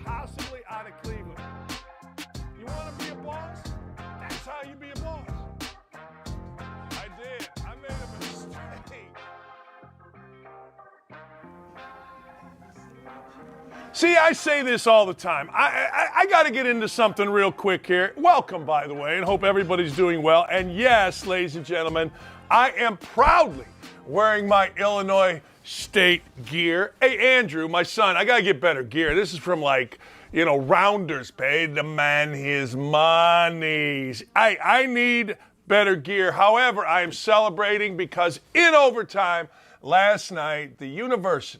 possibly out of Cleveland. You want to be a boss? That's how you be a boss. I did. I made a mistake. See, I say this all the time. I got to get into something real quick here. Welcome, by the way, and hope everybody's doing well. And yes, ladies and gentlemen, I am proudly wearing my Illinois State gear. Hey, Andrew, my son, I got to get better gear. This is from Rounders. Paid the man his money. I need better gear. However, I am celebrating because in overtime last night, Illinois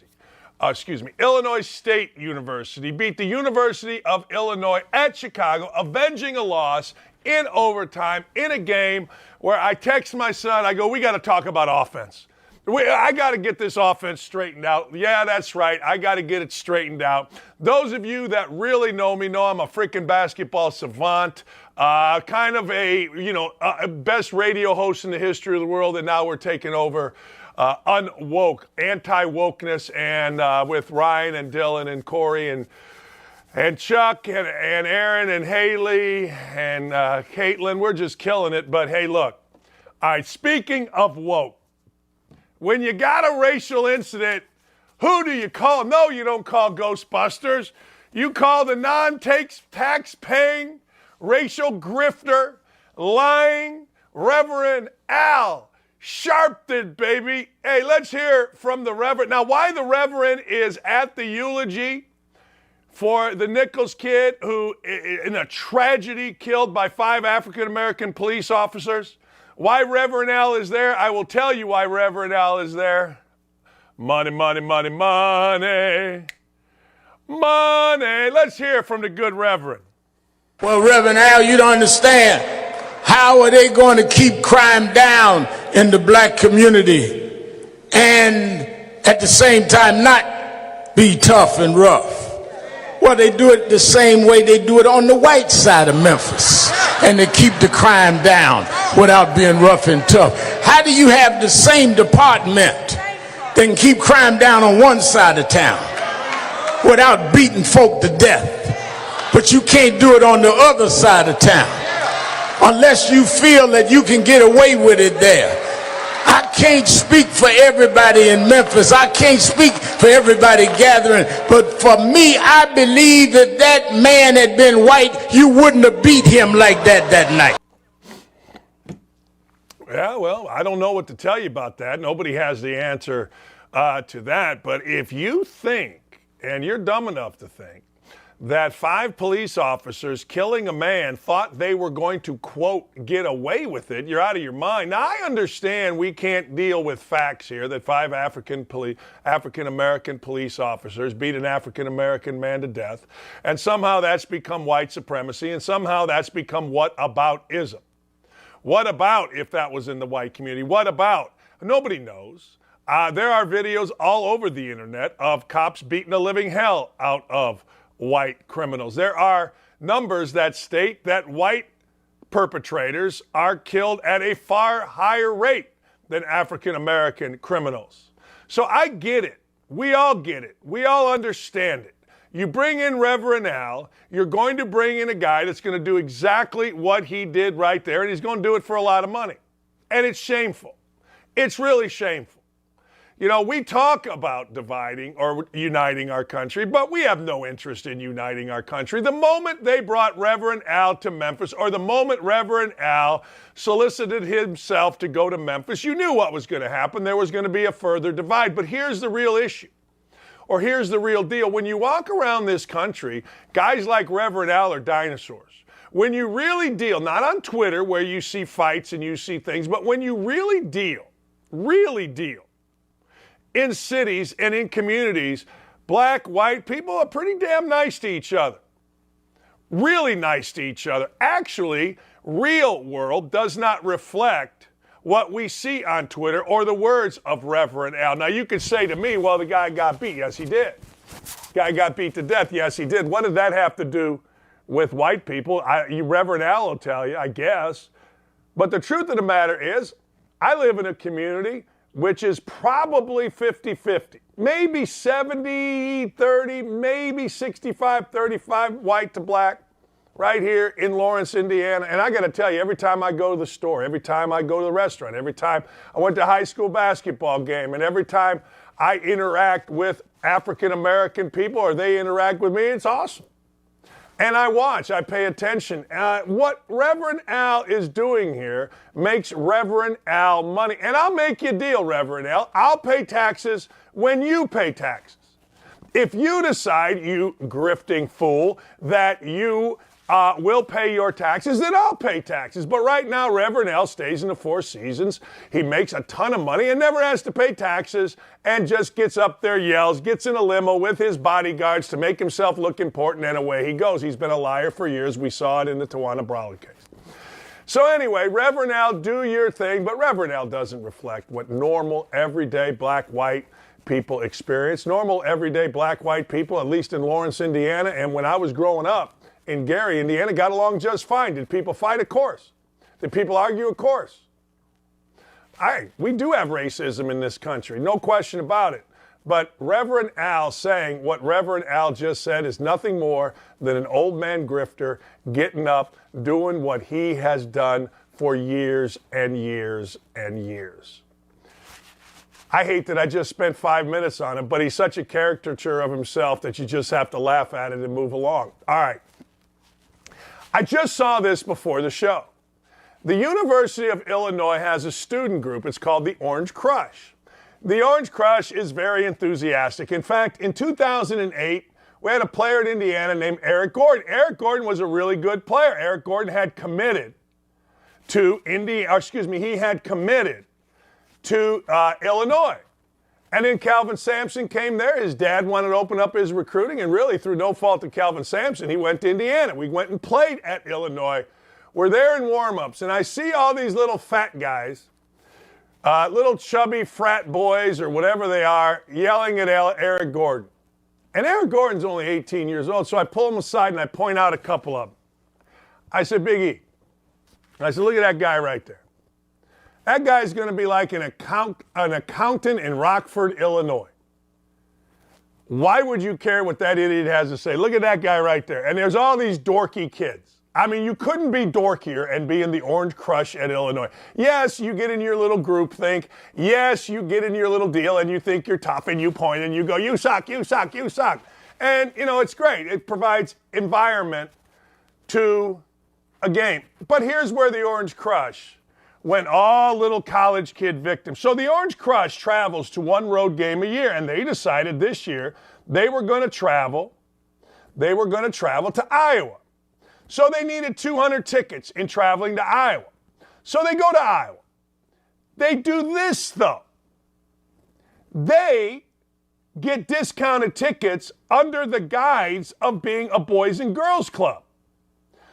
State University beat the University of Illinois at Chicago, avenging a loss in overtime in a game where I text my son, I go, we got to talk about offense. I got to get this offense straightened out. Yeah, that's right. I got to get it straightened out. Those of you that really know me know I'm a freaking basketball savant, kind of a best radio host in the history of the world, and now we're taking over unwoke, anti-wokeness, and with Ryan and Dylan and Corey and Chuck and Aaron and Haley and Caitlin, we're just killing it. But hey, look, all right, speaking of woke, when you got a racial incident, who do you call? No, you don't call Ghostbusters. You call the non-tax-paying, racial grifter, lying Reverend Al Sharpton, baby. Hey, let's hear from the Reverend. Now, why the Reverend is at the eulogy for the Nichols kid who, in a tragedy, killed by 5 African-American police officers. Why Reverend Al is there? I will tell you why Reverend Al is there. Money, money, money, money. Money. Let's hear from the good Reverend. Well, Reverend Al, you don't understand. How are they going to keep crime down in the black community and at the same time not be tough and rough? Well, they do it the same way they do it on the white side of Memphis, and they keep the crime down without being rough and tough. How do you have the same department that can keep crime down on one side of town without beating folk to death, but you can't do it on the other side of town unless you feel that you can get away with it there? I can't speak for everybody in Memphis. I can't speak for everybody gathering. But for me, I believe that that man had been white, you wouldn't have beat him like that night. Yeah, well, I don't know what to tell you about that. Nobody has the answer to that. But if you think, and you're dumb enough to think, that 5 police officers killing a man thought they were going to, quote, get away with it, you're out of your mind. Now, I understand we can't deal with facts here that 5 African-American police officers beat an African-American man to death, and somehow that's become white supremacy, and somehow that's become whataboutism. What about if that was in the white community? What about? Nobody knows. There are videos all over the internet of cops beating the living hell out of white criminals. There are numbers that state that white perpetrators are killed at a far higher rate than African-American criminals. So I get it. We all get it. We all understand it. You bring in Reverend Al, you're going to bring in a guy that's going to do exactly what he did right there, and he's going to do it for a lot of money. And it's shameful. It's really shameful. You know, we talk about dividing or uniting our country, but we have no interest in uniting our country. The moment they brought Reverend Al to Memphis, or the moment Reverend Al solicited himself to go to Memphis, you knew what was going to happen. There was going to be a further divide. But here's the real issue, or here's the real deal. When you walk around this country, guys like Reverend Al are dinosaurs. When you really deal, not on Twitter where you see fights and you see things, but when you really deal, in cities and in communities, black, white, people are pretty damn nice to each other. Really nice to each other. Actually, real world does not reflect what we see on Twitter or the words of Reverend Al. Now, you could say to me, well, the guy got beat. Yes, he did. Guy got beat to death. Yes, he did. What did that have to do with white people? Reverend Al will tell you, I guess. But the truth of the matter is, I live in a community which is probably 50-50, maybe 70-30, maybe 65-35 white to black right here in Lawrence, Indiana. And I got to tell you, every time I go to the store, every time I go to the restaurant, every time I went to a high school basketball game, and every time I interact with African-American people or they interact with me, it's awesome. And I watch, I pay attention. What Reverend Al is doing here makes Reverend Al money. And I'll make you a deal, Reverend Al. I'll pay taxes when you pay taxes. If you decide, you grifting fool, that you will pay your taxes, then I'll pay taxes. But right now, Reverend Al stays in the Four Seasons. He makes a ton of money and never has to pay taxes and just gets up there, yells, gets in a limo with his bodyguards to make himself look important, and away he goes. He's been a liar for years. We saw it in the Tawana Brawley case. So anyway, Reverend Al, do your thing, but Reverend Al doesn't reflect what normal, everyday black, white people experience. Normal, everyday black, white people, at least in Lawrence, Indiana, and when I was growing up, in Gary, Indiana, got along just fine. Did people fight? Of course. Did people argue? Of course. We do have racism in this country, no question about it. But Reverend Al saying what Reverend Al just said is nothing more than an old man grifter getting up, doing what he has done for years and years and years. I hate that I just spent 5 minutes on him, but he's such a caricature of himself that you just have to laugh at it and move along. All right. I just saw this before the show. The University of Illinois has a student group. It's called the Orange Crush. The Orange Crush is very enthusiastic. In fact, in 2008, we had a player in Indiana named Eric Gordon. Eric Gordon was a really good player. Eric Gordon had committed to Illinois. And then Calvin Sampson came there. His dad wanted to open up his recruiting, and really, through no fault of Calvin Sampson, he went to Indiana. We went and played at Illinois. We're there in warm-ups, and I see all these little fat guys, little chubby frat boys or whatever they are, yelling at Eric Gordon. And Eric Gordon's only 18 years old, so I pull him aside and I point out a couple of them. I said, Big E. I said, look at that guy right there. That guy's going to be like an accountant in Rockford, Illinois. Why would you care what that idiot has to say? Look at that guy right there. And there's all these dorky kids. I mean, you couldn't be dorkier and be in the Orange Crush at Illinois. Yes, you get in your little group think. Yes, you get in your little deal and you think you're tough and you point and you go, you suck, you suck, you suck. And, you know, it's great. It provides environment to a game. But here's where the Orange Crush went all little college kid victims. So the Orange Crush travels to one road game a year, and they decided this year they were going to travel to Iowa. So they needed 200 tickets in traveling to Iowa. So they go to Iowa. They do this, though. They get discounted tickets under the guise of being a Boys and Girls Club.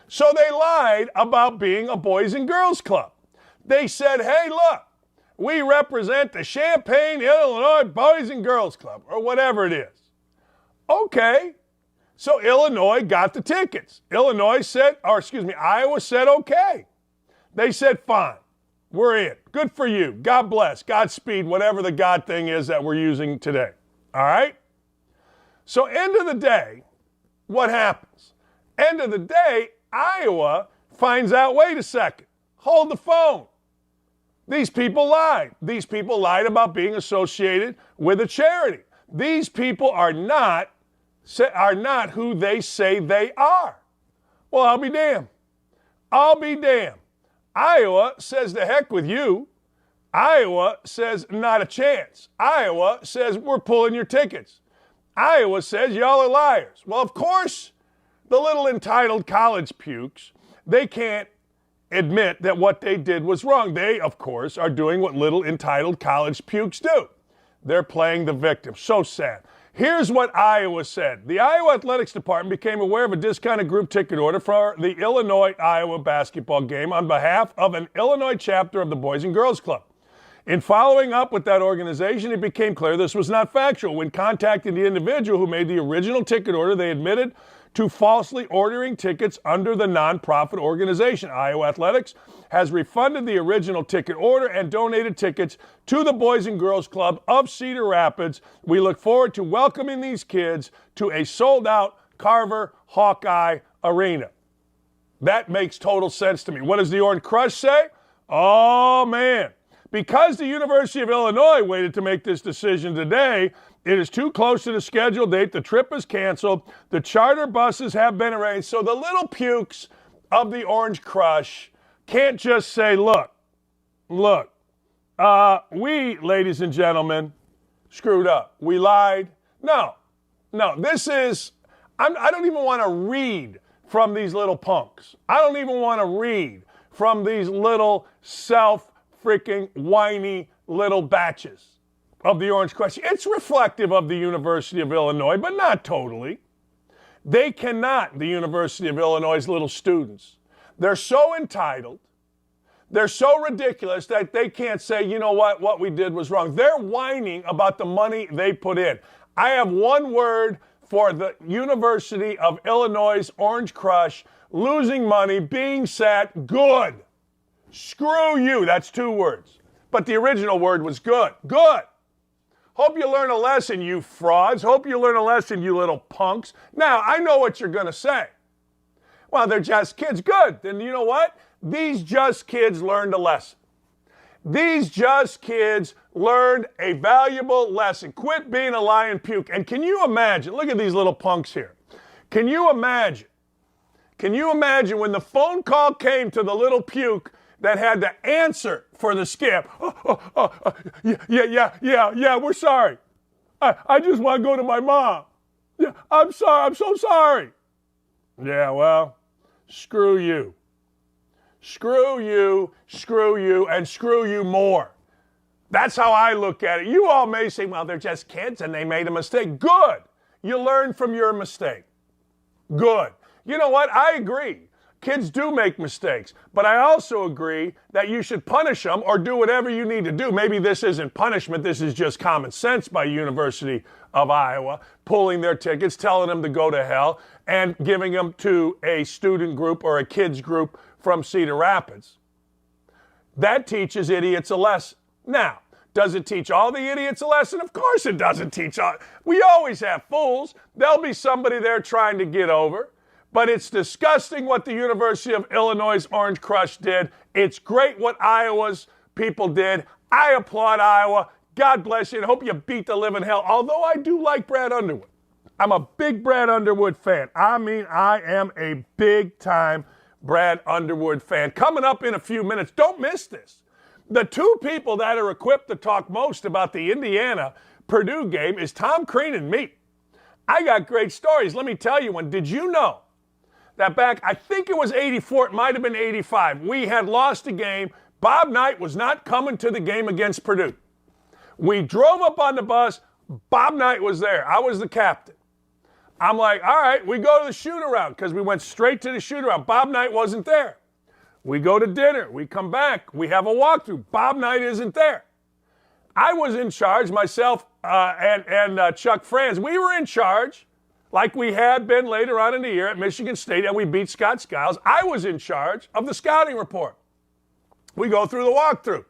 So they lied about being a Boys and Girls Club. They said, hey, look, we represent the Champaign, Illinois Boys and Girls Club, or whatever it is. Okay. So Illinois got the tickets. Iowa said, okay. They said, fine, we're in. Good for you. God bless. Godspeed, whatever the God thing is that we're using today. All right? So end of the day, what happens? End of the day, Iowa finds out, wait a second, hold the phone. These people lied. These people lied about being associated with a charity. These people are not who they say they are. Well, I'll be damned. I'll be damned. Iowa says the heck with you. Iowa says not a chance. Iowa says we're pulling your tickets. Iowa says y'all are liars. Well, of course, the little entitled college pukes, they can't admit that what they did was wrong. They, of course, are doing what little entitled college pukes do. They're playing the victim. So sad. Here's what Iowa said. The Iowa Athletics Department became aware of a discounted group ticket order for the Illinois-Iowa basketball game on behalf of an Illinois chapter of the Boys and Girls Club. In following up with that organization, it became clear this was not factual. When contacting the individual who made the original ticket order, they admitted to falsely ordering tickets under the nonprofit organization. Iowa Athletics has refunded the original ticket order and donated tickets to the Boys and Girls Club of Cedar Rapids. We look forward to welcoming these kids to a sold-out Carver Hawkeye Arena. That makes total sense to me. What does the Orange Crush say? Oh, man. Because the University of Illinois waited to make this decision today, it is too close to the scheduled date. The trip is canceled. The charter buses have been arranged. So the little pukes of the Orange Crush can't just say, look, we, ladies and gentlemen, screwed up. We lied. No, this is, I don't even want to read from these little punks. I don't even want to read from these little freaking whiny little batches of the Orange Crush. It's reflective of the University of Illinois, but not totally. They cannot, the University of Illinois' little students. They're so entitled, they're so ridiculous that they can't say, you know what we did was wrong. They're whining about the money they put in. I have one word for the University of Illinois' Orange Crush: losing money, being sad, good. Screw you. That's 2 words. But the original word was good. Good. Hope you learn a lesson, you frauds. Hope you learn a lesson, you little punks. Now, I know what you're going to say. Well, they're just kids. Good. Then you know what? These just kids learned a lesson. These just kids learned a valuable lesson. Quit being a lion puke. And can you imagine? Look at these little punks here. Can you imagine when the phone call came to the little puke that had to answer for the scam? Yeah, we're sorry. I just want to go to my mom. Yeah, I'm sorry. I'm so sorry. Yeah, well, screw you. Screw you, and screw you more. That's how I look at it. You all may say, well, they're just kids and they made a mistake. Good. You learn from your mistake. Good. You know what? I agree. Kids do make mistakes, but I also agree that you should punish them or do whatever you need to do. Maybe this isn't punishment. This is just common sense by University of Iowa, pulling their tickets, telling them to go to hell, and giving them to a student group or a kids group from Cedar Rapids. That teaches idiots a lesson. Now, does it teach all the idiots a lesson? Of course it doesn't teach all. We always have fools. There'll be somebody there trying to get over. But it's disgusting what the University of Illinois' Orange Crush did. It's great what Iowa's people did. I applaud Iowa. God bless you, and hope you beat the living hell. Although I do like Brad Underwood. I'm a big Brad Underwood fan. I mean, I am a big-time Brad Underwood fan. Coming up in a few minutes, don't miss this. The 2 people that are equipped to talk most about the Indiana-Purdue game is Tom Crean and me. I got great stories. Let me tell you one. Did you know that back, I think it was 84, it might have been 85, we had lost a game. Bob Knight was not coming to the game against Purdue. We drove up on the bus. Bob Knight was there. I was the captain. I'm like, all right, we go to the shoot-around because we went straight to the shoot-around. Bob Knight wasn't there. We go to dinner. We come back. We have a walkthrough. Bob Knight isn't there. I was in charge, myself and Chuck Franz. We were in charge, like we had been later on in the year at Michigan State, and we beat Scott Skiles. I was in charge of the scouting report. We go through the walkthrough.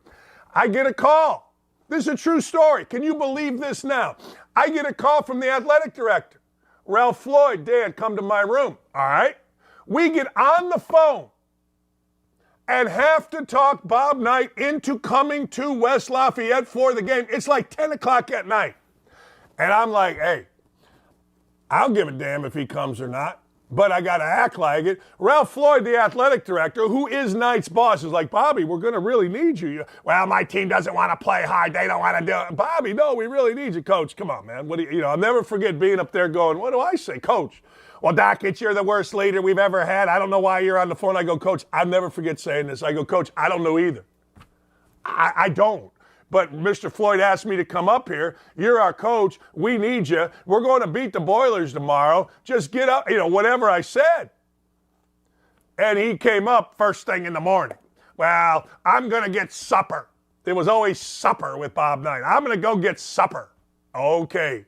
I get a call. This is a true story. Can you believe this now? I get a call from the athletic director. Ralph Floyd, Dan, come to my room. All right. We get on the phone and have to talk Bob Knight into coming to West Lafayette for the game. It's like 10 o'clock at night. And I'm like, hey, I'll give a damn if he comes or not, but I got to act like it. Ralph Floyd, the athletic director, who is Knight's boss, is like, Bobby, we're going to really need you. Well, my team doesn't want to play hard. They don't want to do it. Bobby, no, we really need you, Coach. Come on, man. What do you know, I'll never forget being up there going, what do I say, Coach? Well, Dakich, you're the worst leader we've ever had. I don't know why you're on the phone. I go, Coach, I'll never forget saying this. I go, Coach, I don't know either. I don't. But Mr. Floyd asked me to come up here. You're our coach. We need you. We're going to beat the Boilers tomorrow. Just get up, whatever I said. And he came up first thing in the morning. Well, I'm going to get supper. There was always supper with Bob Knight. I'm going to go get supper. Okay,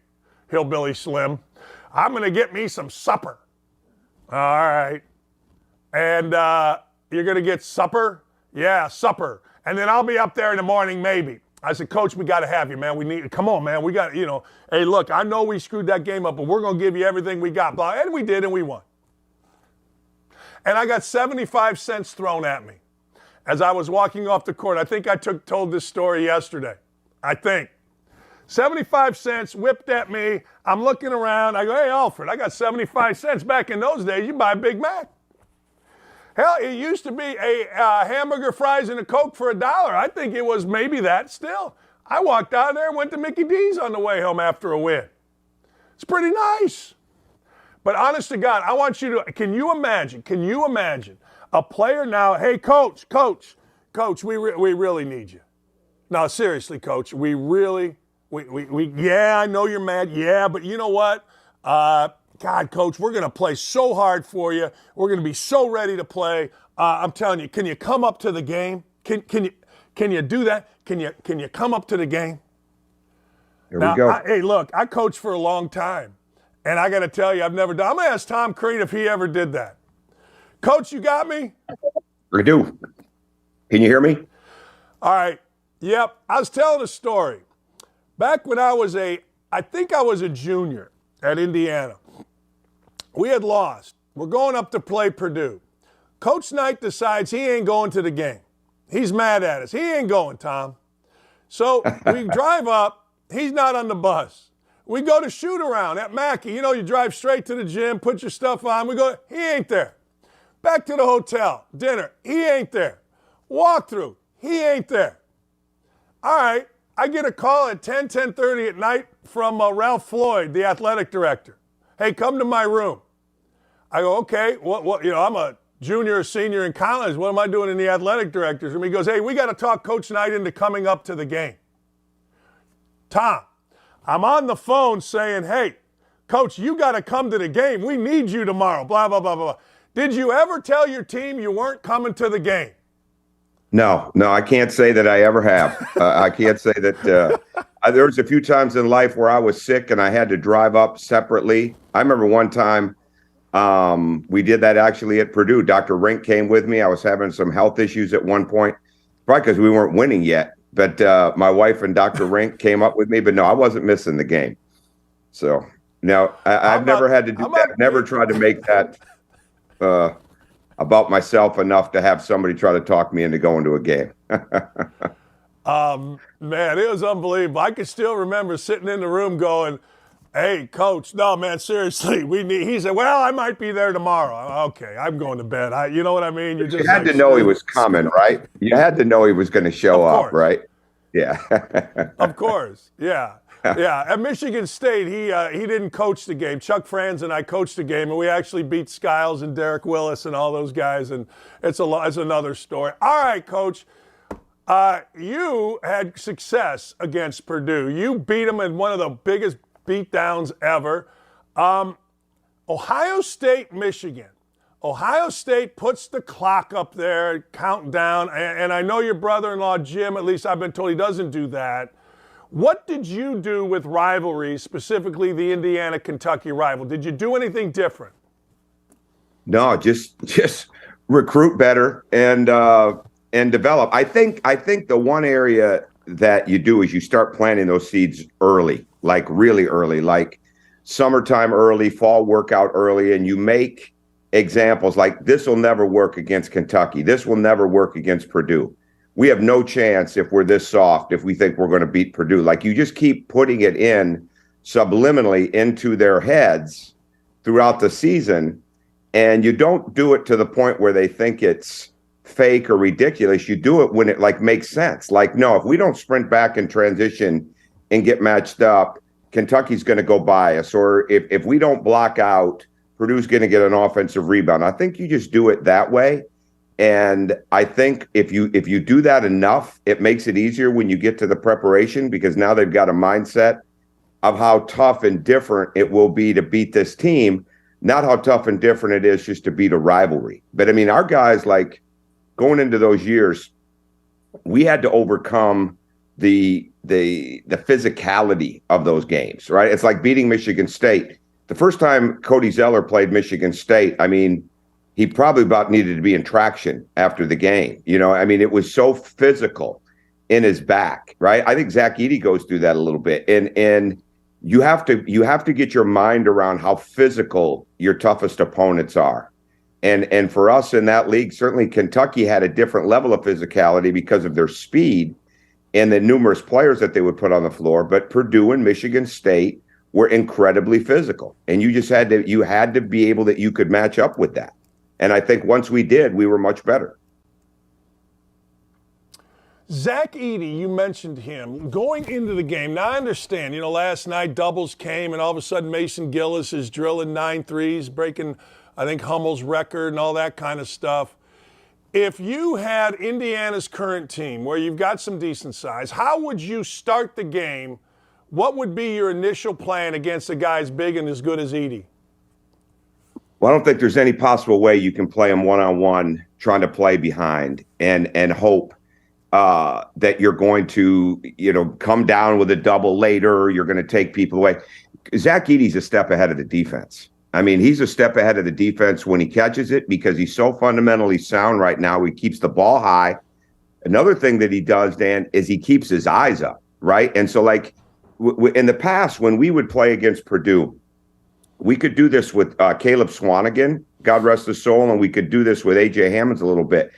Hillbilly Slim. I'm going to get me some supper. All right. And you're going to get supper? Yeah, supper. And then I'll be up there in the morning maybe. I said, Coach, we got to have you, man. Come on, man. We got, hey, look, I know we screwed that game up, but we're going to give you everything we got. And we did, and we won. And I got 75 cents thrown at me as I was walking off the court. I think I told this story yesterday. I think. 75 cents whipped at me. I'm looking around. I go, hey, Alfred, I got 75 cents. Back in those days, you buy a Big Mac. Hell, it used to be a hamburger, fries, and a Coke for $1. I think it was maybe that still. I walked out of there and went to Mickey D's on the way home after a win. It's pretty nice. But honest to God, I want you to, can you imagine a player now, hey, coach, we really need you. No, seriously, Coach, we yeah, I know you're mad. Yeah, but you know what? God, Coach, we're going to play so hard for you. We're going to be so ready to play. I'm telling you, can you come up to the game? Can you do that? Can you come up to the game? Here we go. Hey, look, I coached for a long time, and I got to tell you, I've never done. I'm going to ask Tom Crean if he ever did that. Coach, you got me? I do. Can you hear me? All right. Yep. I was telling a story. Back when I think I was a junior at Indiana. We had lost. We're going up to play Purdue. Coach Knight decides he ain't going to the game. He's mad at us. He ain't going, Tom. So we drive up. He's not on the bus. We go to shoot around at Mackey. You drive straight to the gym, put your stuff on. We go, he ain't there. Back to the hotel, dinner. He ain't there. Walk through. He ain't there. All right. I get a call at 10:30 at night from Ralph Floyd, the athletic director. Hey, come to my room. I go, okay, what? I'm a junior or senior in college. What am I doing in the athletic director's room? He goes, hey, we got to talk Coach Knight into coming up to the game. Tom, I'm on the phone saying, hey, Coach, you got to come to the game. We need you tomorrow, blah, blah, blah, blah. Did you ever tell your team you weren't coming to the game? No, I can't say that I ever have. I can't say that. There was a few times in life where I was sick and I had to drive up separately. I remember one time we did that actually at Purdue. Dr. Rink came with me. I was having some health issues at one point, probably because we weren't winning yet. But my wife and Dr. Rink came up with me. But no, I wasn't missing the game. So, no, I've never had to do that. Never tried to make that about myself enough to have somebody try to talk me into going to a game. Man, it was unbelievable. I can still remember sitting in the room going, hey, Coach, no, man, seriously, he said, well, I might be there tomorrow. Okay, I'm going to bed. You know what I mean? You had to know he was coming, right? You had to know he was going to show up, right? Yeah. Of course, yeah. Yeah, at Michigan State, he didn't coach the game. Chuck Franz and I coached the game, and we actually beat Skiles and Derek Willis and all those guys, and it's another story. All right, Coach, you had success against Purdue. You beat them in one of the biggest beatdowns ever. Ohio State, Michigan. Ohio State puts the clock up there, counting down, and I know your brother-in-law, Jim, at least I've been told he doesn't do that. What did you do with rivalries, specifically the Indiana-Kentucky rival? Did you do anything different? No, just recruit better and develop. I think the one area that you do is you start planting those seeds early, like really early, like summertime early, fall workout early, and you make examples like this will never work against Kentucky. This will never work against Purdue. We have no chance if we're this soft, if we think we're going to beat Purdue. Like you just keep putting it in subliminally into their heads throughout the season. And you don't do it to the point where they think it's fake or ridiculous. You do it when it like makes sense. Like, no, if we don't sprint back in transition and get matched up, Kentucky's going to go by us. Or if we don't block out, Purdue's going to get an offensive rebound. I think you just do it that way. And I think if you do that enough, it makes it easier when you get to the preparation, because now they've got a mindset of how tough and different it will be to beat this team, not how tough and different it is just to beat a rivalry. But I mean, our guys, like going into those years, we had to overcome the physicality of those games, right? It's like beating Michigan State. The first time Cody Zeller played Michigan State, I mean, he probably about needed to be in traction after the game. I mean, it was so physical in his back, right? I think Zach Edey goes through that a little bit. And you have to get your mind around how physical your toughest opponents are. And for us in that league, certainly Kentucky had a different level of physicality because of their speed and the numerous players that they would put on the floor. But Purdue and Michigan State were incredibly physical. And you had to be able that you could match up with that. And I think once we did, we were much better. Zach Edey, you mentioned him going into the game. Now, I understand, last night doubles came and all of a sudden Mason Gillis is drilling 9 threes, breaking, I think, Hummel's record and all that kind of stuff. If you had Indiana's current team where you've got some decent size, how would you start the game? What would be your initial plan against a guy as big and as good as Edey? Well, I don't think there's any possible way you can play him one-on-one trying to play behind and hope that you're going to, come down with a double later, or you're going to take people away. Zach Edey's a step ahead of the defense. I mean, he's a step ahead of the defense when he catches it because he's so fundamentally sound right now. He keeps the ball high. Another thing that he does, Dan, is he keeps his eyes up, right? And so, like, in the past, when we would play against Purdue, we could do this with Caleb Swanigan, God rest his soul, and we could do this with A.J. Hammonds a little bit.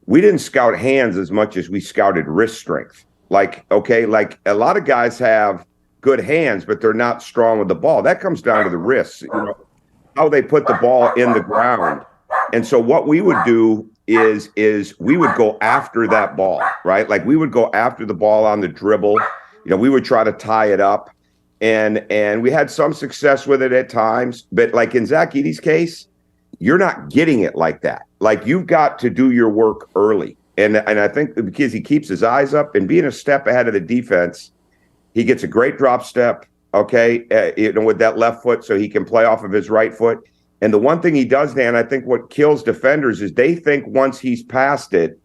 We didn't scout hands as much as we scouted wrist strength. Like a lot of guys have good hands, but they're not strong with the ball. That comes down to the wrists, how they put the ball in the ground. And so what we would do is we would go after that ball, right? Like we would go after the ball on the dribble. We would try to tie it up. And we had some success with it at times. But like in Zach Edey's case, you're not getting it like that. Like you've got to do your work early. And I think because he keeps his eyes up and being a step ahead of the defense, he gets a great drop step, okay, with that left foot so he can play off of his right foot. And the one thing he does, Dan, I think what kills defenders is they think once he's passed it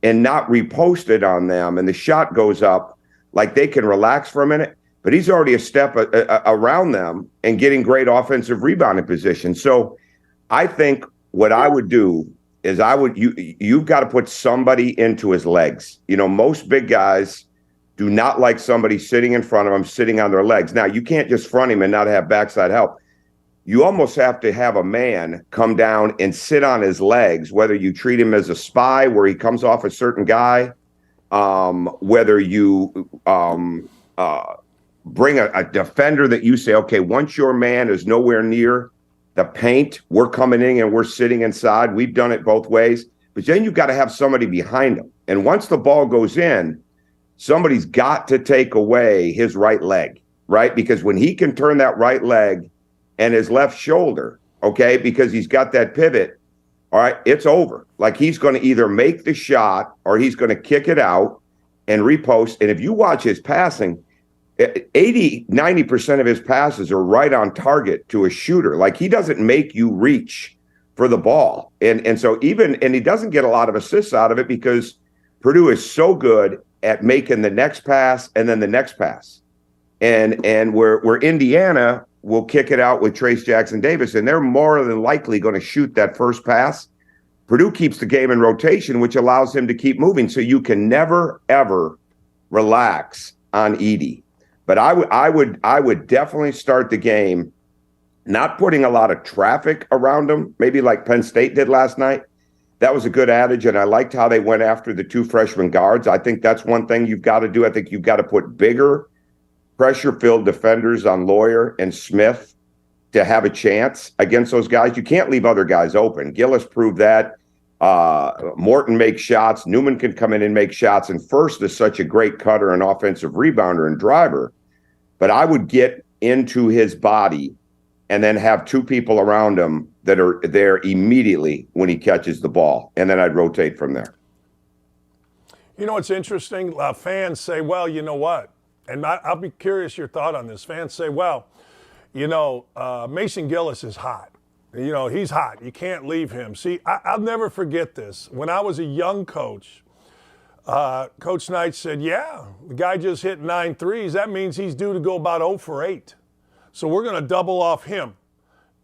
and not reposted on them and the shot goes up, like they can relax for a minute. But he's already a step around them and getting great offensive rebounding position. So I think what I would do is you've got to put somebody into his legs. Most big guys do not like somebody sitting in front of them, sitting on their legs. Now, you can't just front him and not have backside help. You almost have to have a man come down and sit on his legs, whether you treat him as a spy where he comes off a certain guy, whether you bring a defender that you say, okay, once your man is nowhere near the paint, we're coming in and we're sitting inside. We've done it both ways. But then you've got to have somebody behind him. And once the ball goes in, somebody's got to take away his right leg, right? Because when he can turn that right leg and his left shoulder, okay, because he's got that pivot, all right, it's over. Like he's going to either make the shot or he's going to kick it out and repost. And if you watch his passing, 80-90% of his passes are right on target to a shooter. Like he doesn't make you reach for the ball. And so he doesn't get a lot of assists out of it because Purdue is so good at making the next pass and then the next pass. And where Indiana will kick it out with Trace Jackson Davis, and they're more than likely going to shoot that first pass. Purdue keeps the game in rotation, which allows him to keep moving. So you can never, ever relax on Edey. But I would definitely start the game not putting a lot of traffic around him, maybe like Penn State did last night. That was a good adage, and I liked how they went after the 2 freshman guards. I think that's one thing you've got to do. I think you've got to put bigger pressure-filled defenders on Lawyer and Smith to have a chance against those guys. You can't leave other guys open. Gillis proved that. Morton makes shots. Newman can come in and make shots. And First is such a great cutter and offensive rebounder and driver. But I would get into his body and then have 2 people around him that are there immediately when he catches the ball. And then I'd rotate from there. What's interesting? Fans say, well, you know what? And I'll be curious your thought on this. Fans say, well, Mason Gillis is hot. He's hot. You can't leave him. See, I'll never forget this. When I was a young coach, Coach Knight said, yeah, the guy just hit 9 threes. That means he's due to go about 0 for 8. So we're going to double off him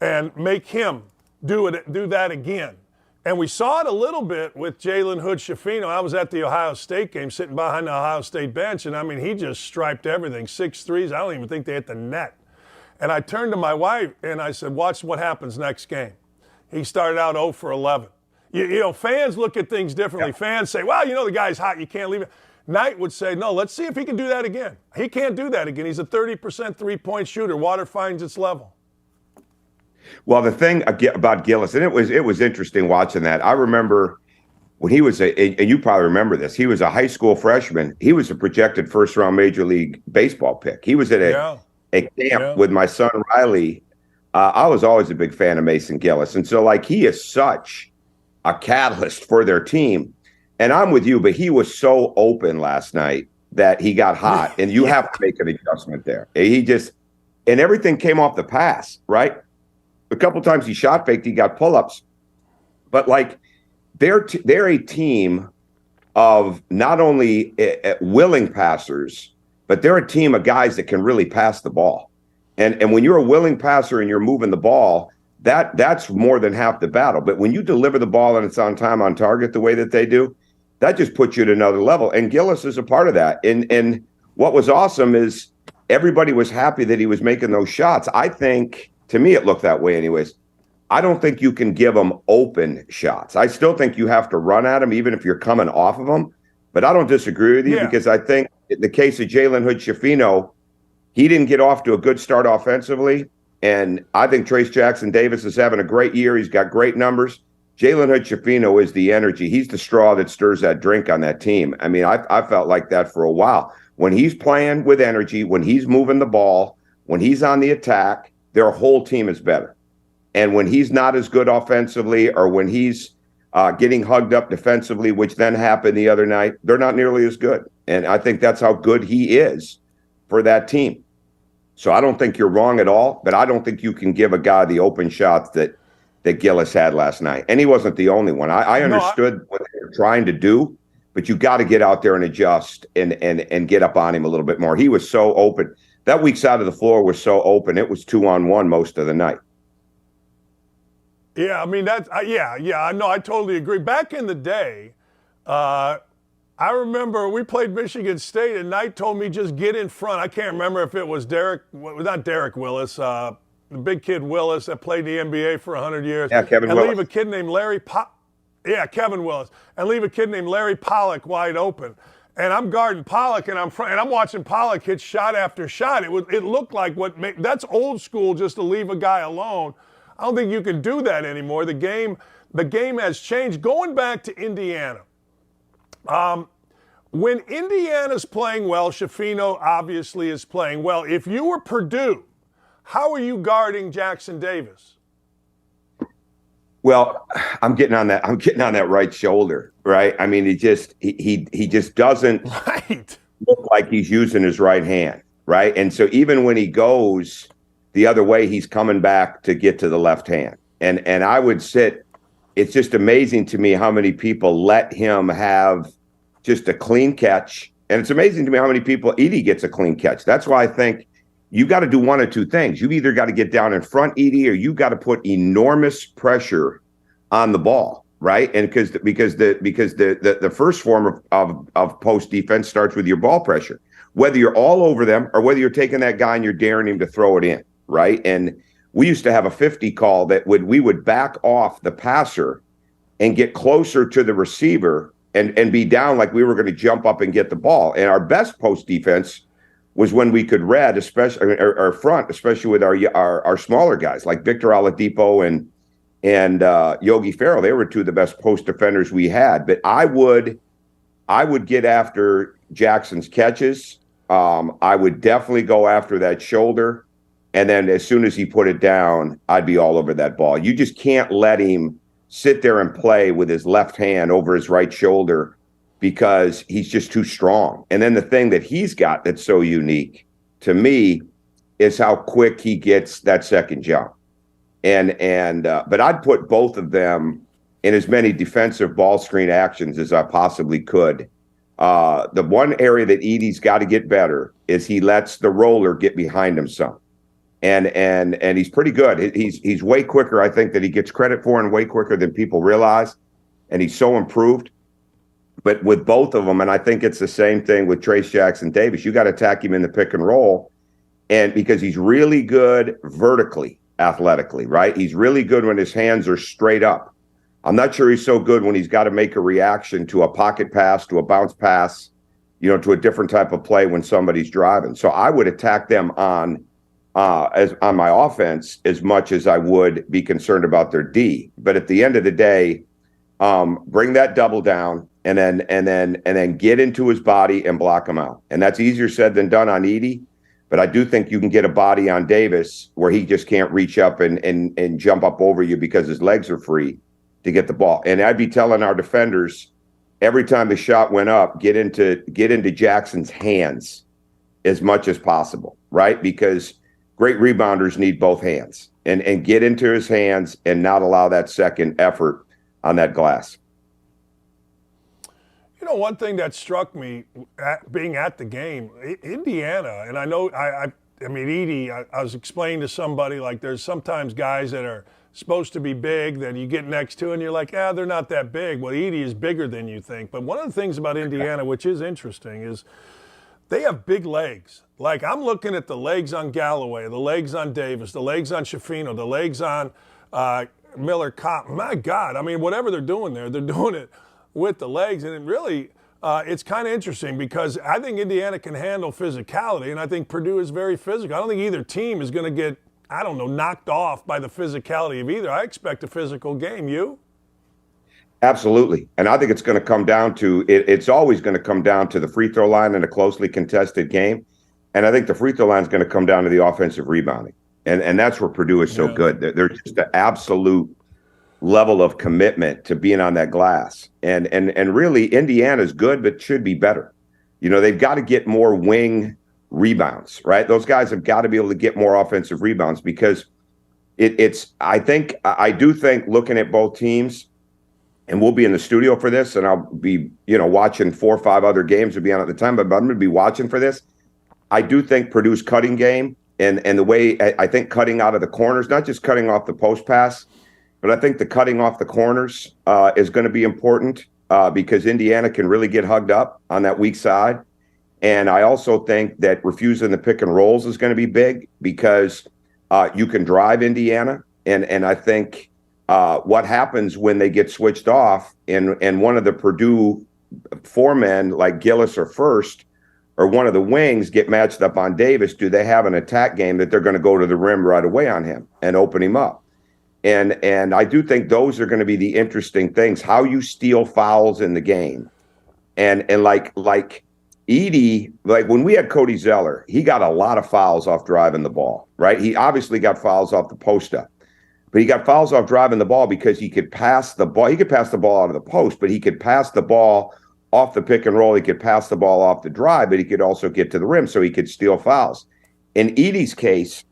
and make him do that again. And we saw it a little bit with Jalen Hood-Schifino. I was at the Ohio State game sitting behind the Ohio State bench, and I mean, he just striped everything. 6 threes. I don't even think they hit the net. And I turned to my wife and I said, watch what happens next game. He started out 0 for 11. You know, fans look at things differently. Yeah. Fans say, well, you know, the guy's hot. You can't leave it. Knight would say, no, let's see if he can do that again. He can't do that again. He's a 30% three-point shooter. Water finds its level. Well, the thing about Gillis, and it was interesting watching that. I remember when he was and you probably remember this, he was a high school freshman. He was a projected first-round Major League Baseball pick. He was at a camp with my son, Riley. I was always a big fan of Mason Gillis. And so, like, he is such a catalyst for their team. And I'm with you, but he was so open last night that he got hot, and you have to make an adjustment there. And everything came off the pass, right? A couple times he shot faked, he got pull-ups. But, like, they're a team of not only willing passers, but they're a team of guys that can really pass the ball. And when you're a willing passer and you're moving the ball, that's more than half the battle. But when you deliver the ball and it's on time, on target the way that they do, that just puts you at another level. And Gillis is a part of that. And what was awesome is everybody was happy that he was making those shots. I think, to me, it looked that way anyways. I don't think you can give them open shots. I still think you have to run at them, even if you're coming off of them. But I don't disagree with you because I think in the case of Jalen Hood-Schifino, he didn't get off to a good start offensively. And I think Trace Jackson-Davis is having a great year. He's got great numbers. Jalen Hood-Schifino is the energy. He's the straw that stirs that drink on that team. I mean, I felt like that for a while. When he's playing with energy, when he's moving the ball, when he's on the attack, their whole team is better. And when he's not as good offensively, or when he's getting hugged up defensively, which then happened the other night, they're not nearly as good. And I think that's how good he is for that team. So I don't think you're wrong at all, but I don't think you can give a guy the open shots that Gillis had last night. And he wasn't the only one. I understood what they were trying to do, but you got to get out there and adjust and get up on him a little bit more. He was so open. That weak side of the floor was so open. It was 2-on-1 most of the night. Yeah, I mean, that's I totally agree. Back in the day, I remember we played Michigan State, and Knight told me just get in front. I can't remember if it was not Derek Willis, the big kid Willis that played the NBA for 100 years. Yeah, Kevin Willis. And leave a kid named Kevin Willis. And leave a kid named Larry Pollock wide open. And I'm guarding Pollock, and I'm watching Pollock hit shot after shot. It looked like that's old school, just to leave a guy alone. I don't think you can do that anymore. The game has changed. Going back to Indiana, when Indiana's playing well, Schifino obviously is playing well. If you were Purdue, how are you guarding Jackson Davis? Well, I'm getting on that right shoulder, right? I mean, he just doesn't look like he's using his right hand, right? And so even when he goes the other way, he's coming back to get to the left hand. And I would sit, it's just amazing to me how many people let him have just a clean catch. And it's amazing to me how many people Edey gets a clean catch. That's why I think you got to do one of two things. You've either got to get down in front, Edey, or you got to put enormous pressure on the ball, right? And because the first form of post defense starts with your ball pressure, whether you're all over them or whether you're taking that guy and you're daring him to throw it in, right? And we used to have a 50 call that we would back off the passer and get closer to the receiver and be down like we were going to jump up and get the ball. And our best post defense was when we could red, especially our front, especially with our smaller guys like Victor Oladipo and Yogi Ferrell. They were two of the best post defenders we had. But I would get after Jackson's catches. I would definitely go after that shoulder. And then as soon as he put it down, I'd be all over that ball. You just can't let him sit there and play with his left hand over his right shoulder because he's just too strong. And then the thing that he's got that's so unique to me is how quick he gets that second jump. But I'd put both of them in as many defensive ball screen actions as I possibly could The one area that Edey's got to get better is he lets the roller get behind him some. And he's pretty good. He's way quicker, I think, that he gets credit for, and way quicker than people realize. And he's so improved. But with both of them, and I think it's the same thing with Trace Jackson Davis, you got to attack him in the pick and roll. And because he's really good vertically, athletically, right? He's really good when his hands are straight up. I'm not sure he's so good when he's got to make a reaction to a pocket pass, to a bounce pass, to a different type of play when somebody's driving. So I would attack them on my offense as much as I would be concerned about their D. But at the end of the day, bring that double down and then get into his body and block him out. And that's easier said than done on Edey. But I do think you can get a body on Davis where he just can't reach up and jump up over you because his legs are free to get the ball. And I'd be telling our defenders every time the shot went up, get into Jackson's hands as much as possible, right? Because great rebounders need both hands, and get into his hands and not allow that second effort on that glass. One thing that struck me being at the game, Indiana, and I know, I mean, Edey, I was explaining to somebody, like, there's sometimes guys that are supposed to be big that you get next to and you're like, they're not that big. Well, Edey is bigger than you think. But one of the things about Indiana, which is interesting, is they have big legs. Like, I'm looking at the legs on Galloway, the legs on Davis, the legs on Schifino, the legs on Miller Kopp. My God, I mean, whatever they're doing there, they're doing it with the legs. And it really, it's kind of interesting because I think Indiana can handle physicality, and I think Purdue is very physical. I don't think either team is going to get, knocked off by the physicality of either. I expect a physical game. You? Absolutely. And I think it's going to come down to, it's always going to come down to the free throw line in a closely contested game. And I think the free throw line is going to come down to the offensive rebounding. And that's where Purdue is so good. They're just an absolute level of commitment to being on that glass. And really, Indiana's good, but should be better. They've got to get more wing rebounds, right? Those guys have got to be able to get more offensive rebounds because I do think looking at both teams, and we'll be in the studio for this, and I'll be, watching 4 or 5 other games to be on at the time, but I'm going to be watching for this. I do think Purdue's cutting game and the way I think cutting out of the corners, not just cutting off the post pass, but I think the cutting off the corners is going to be important because Indiana can really get hugged up on that weak side. And I also think that refusing the pick and rolls is going to be big because you can drive Indiana. And I think what happens when they get switched off and one of the Purdue foremen like Gillis or First or one of the wings get matched up on Davis, do they have an attack game that they're going to go to the rim right away on him and open him up? And I do think those are going to be the interesting things, how you steal fouls in the game. And like Edey, like when we had Cody Zeller, he got a lot of fouls off driving the ball, right? He obviously got fouls off the post up, but he got fouls off driving the ball because he could pass the ball. He could pass the ball out of the post, but he could pass the ball off the pick and roll. He could pass the ball off the drive, but he could also get to the rim, so he could steal fouls. In Edey's case,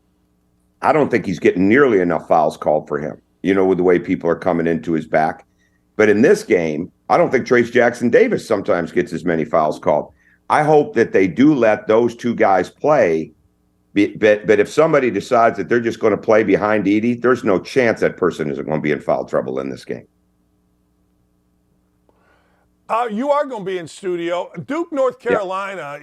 I don't think he's getting nearly enough fouls called for him, with the way people are coming into his back. But in this game, I don't think Trace Jackson Davis sometimes gets as many fouls called. I hope that they do let those two guys play. But if somebody decides that they're just going to play behind Edey, there's no chance that person isn't going to be in foul trouble in this game. You are going to be in studio. Duke, North Carolina,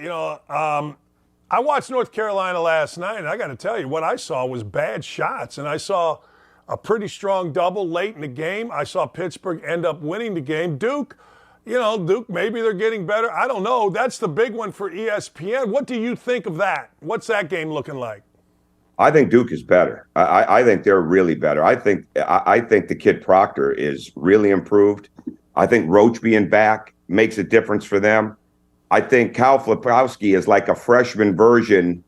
I watched North Carolina last night, and I got to tell you, what I saw was bad shots. And I saw a pretty strong double late in the game. I saw Pittsburgh end up winning the game. Duke, Duke, maybe they're getting better. I don't know. That's the big one for ESPN. What do you think of that? What's that game looking like? I think Duke is better. I think they're really better. I think the kid Proctor is really improved. I think Roach being back makes a difference for them. I think Kyle Flipowski is like a freshman version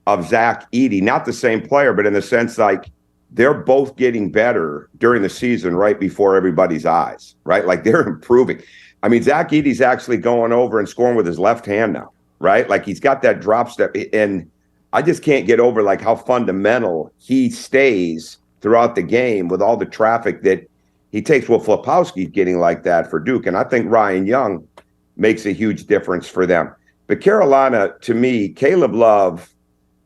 of Zach Edey. Not the same player, but in the sense like they're both getting better during the season right before everybody's eyes, right? Like they're improving. I mean, Zach Edey's actually going over and scoring with his left hand now, right? Like he's got that drop step. And I just can't get over like how fundamental he stays throughout the game with all the traffic that he takes. Well, Flipowski's getting like that for Duke. And I think Ryan Young, makes a huge difference for them. But Carolina, to me, Caleb Love,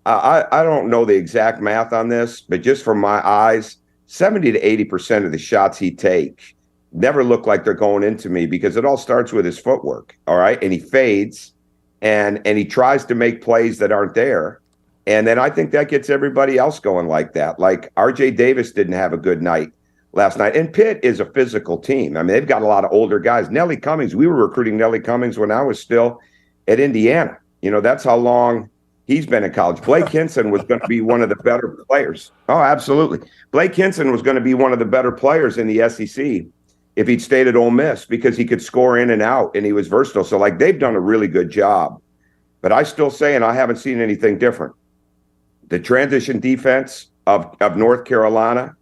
I don't know the exact math on this, but just from my eyes, 70 to 80% of the shots he takes never look like they're going into me, because it all starts with his footwork. All right. And he fades and he tries to make plays that aren't there. And then I think that gets everybody else going like that. Like RJ Davis didn't have a good night last night. And Pitt is a physical team. I mean, they've got a lot of older guys. Nelly Cummings, we were recruiting Nelly Cummings when I was still at Indiana. You know, that's how long he's been in college. Blake Hinson was going to be one of the better players. Oh, absolutely. Blake Hinson was going to be one of the better players in the SEC if he'd stayed at Ole Miss, because he could score in and out and he was versatile. So, like, they've done a really good job. But I still say, and I haven't seen anything different, the transition defense of North Carolina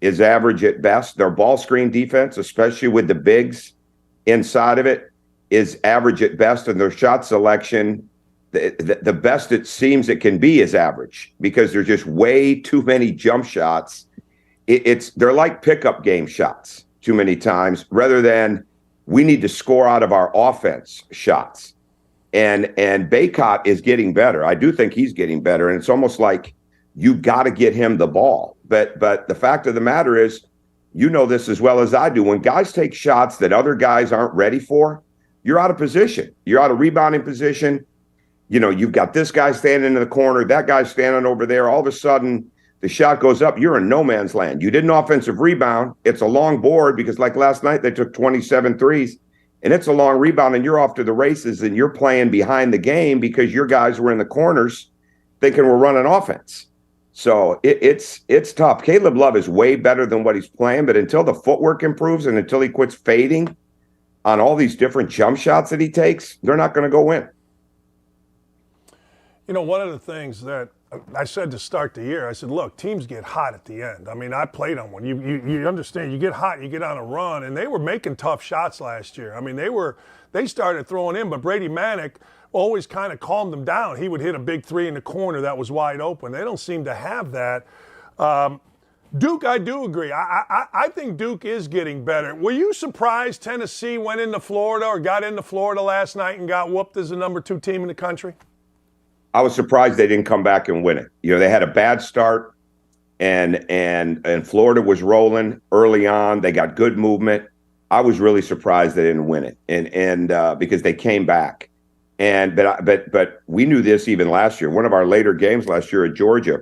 is average at best. Their ball screen defense, especially with the bigs inside of it, is average at best. And their shot selection, the best it seems it can be, is average, because there's just way too many jump shots. They're like pickup game shots too many times, rather than we need to score out of our offense shots. And Baycott is getting better. I do think he's getting better. And it's almost like you got to get him the ball. But the fact of the matter is, you know this as well as I do, when guys take shots that other guys aren't ready for, you're out of position. You're out of rebounding position. You know, you've got this guy standing in the corner, that guy's standing over there. All of a sudden, the shot goes up. You're in no man's land. You did an offensive rebound. It's a long board, because like last night, they took 27 threes. And it's a long rebound, and you're off to the races, and you're playing behind the game because your guys were in the corners thinking we're running offense. So it's tough. Caleb Love is way better than what he's playing, but until the footwork improves and until he quits fading on all these different jump shots that he takes, they're not going to go in. You know, one of the things that I said to start the year, I said, look, teams get hot at the end. I mean, I played on one. You understand, you get hot, you get on a run, and they were making tough shots last year. I mean, they started throwing in, but Brady Manick always kind of calmed them down. He would hit a big three in the corner that was wide open. They don't seem to have that. Duke, I do agree. I think Duke is getting better. Were you surprised Tennessee went into Florida or got into Florida last night and got whooped as the number 2 team in the country? I was surprised they didn't come back and win it. You know, they had a bad start, and Florida was rolling early on. They got good movement. I was really surprised they didn't win it, and because they came back. But we knew this even last year. One of our later games last year at Georgia,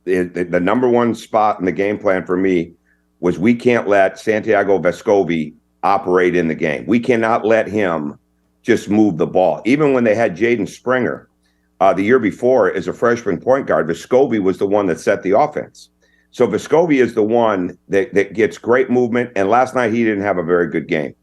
the number one spot in the game plan for me was we can't let Santiago Vescovi operate in the game. We cannot let him just move the ball. Even when they had Jaden Springer the year before as a freshman point guard, Vescovi was the one that set the offense. So Vescovi is the one that gets great movement. And last night he didn't have a very good game.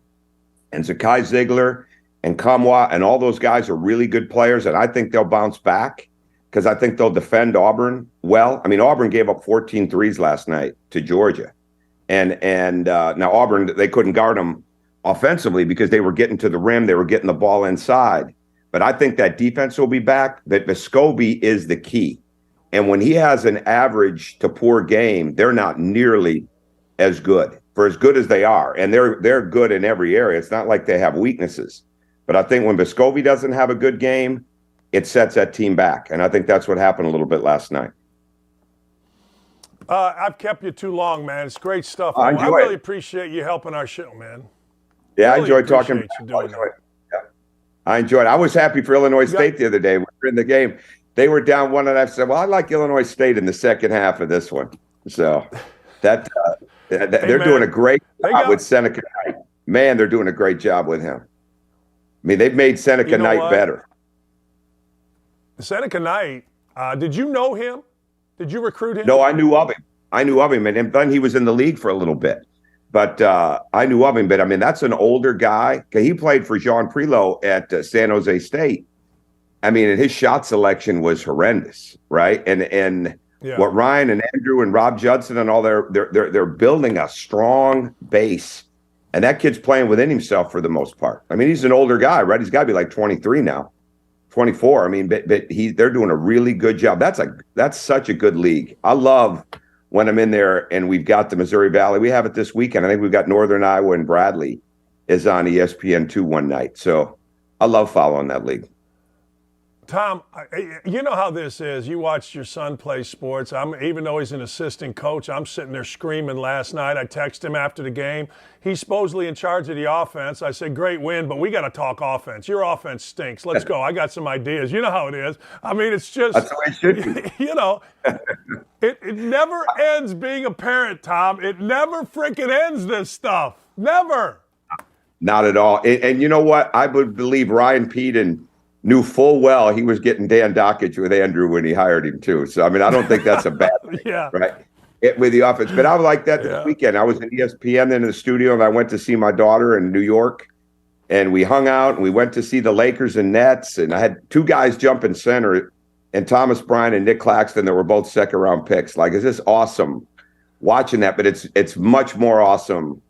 And Zakai Ziegler and Kamwa and all those guys are really good players, and I think they'll bounce back, because I think they'll defend Auburn well. I mean, Auburn gave up 14 threes last night to Georgia. And now Auburn, they couldn't guard them offensively because they were getting to the rim. They were getting the ball inside. But I think that defense will be back, that Vescovi is the key. And when he has an average to poor game, they're not nearly as good, for as good as they are. And they're good in every area. It's not like they have weaknesses. But I think when Vescovi doesn't have a good game, it sets that team back. And I think that's what happened a little bit last night. I've kept you too long, man. It's great stuff. I really appreciate you helping our show, man. Yeah, really I enjoyed talking. I enjoyed it. I was happy for Illinois State the other day. We were in the game. They were down 1, and I said, well, I like Illinois State in the second half of this one. So they're doing a great job with Seneca Knight. Man, they're doing a great job with him. I mean, they've made Seneca Knight better. Seneca Knight, did you know him? Did you recruit him? No, I knew of him. And then he was in the league for a little bit. But I knew of him. But, I mean, that's an older guy. He played for Jean Prelo at San Jose State. I mean, and his shot selection was horrendous, right? And what Ryan and Andrew and Rob Judson and all, they're building a strong base. And that kid's playing within himself for the most part. I mean, he's an older guy, right? He's got to be like 23 now, 24. I mean, but they're doing a really good job. That's such a good league. I love when I'm in there and we've got the Missouri Valley. We have it this weekend. I think we've got Northern Iowa and Bradley is on ESPN2 one night. So I love following that league. Tom, you know how this is. You watched your son play sports. Even though he's an assistant coach, I'm sitting there screaming last night. I texted him after the game. He's supposedly in charge of the offense. I said, great win, but we got to talk offense. Your offense stinks. Let's go. I got some ideas. You know how it is. I mean, it's just, that's the way it should be. You know, it never ends being a parent, Tom. It never freaking ends, this stuff. Never. Not at all. And you know what? I would believe Ryan Peden knew full well he was getting Dan Dakich with Andrew when he hired him too. So, I mean, I don't think that's a bad thing, yeah. Right? With the offense. But I was like that this weekend. I was at ESPN in the studio, and I went to see my daughter in New York, and we hung out, and we went to see the Lakers and Nets, and I had two guys jump in center, and Thomas Bryant and Nick Claxton that were both second-round picks. Like, it's just awesome watching that, but it's much more awesome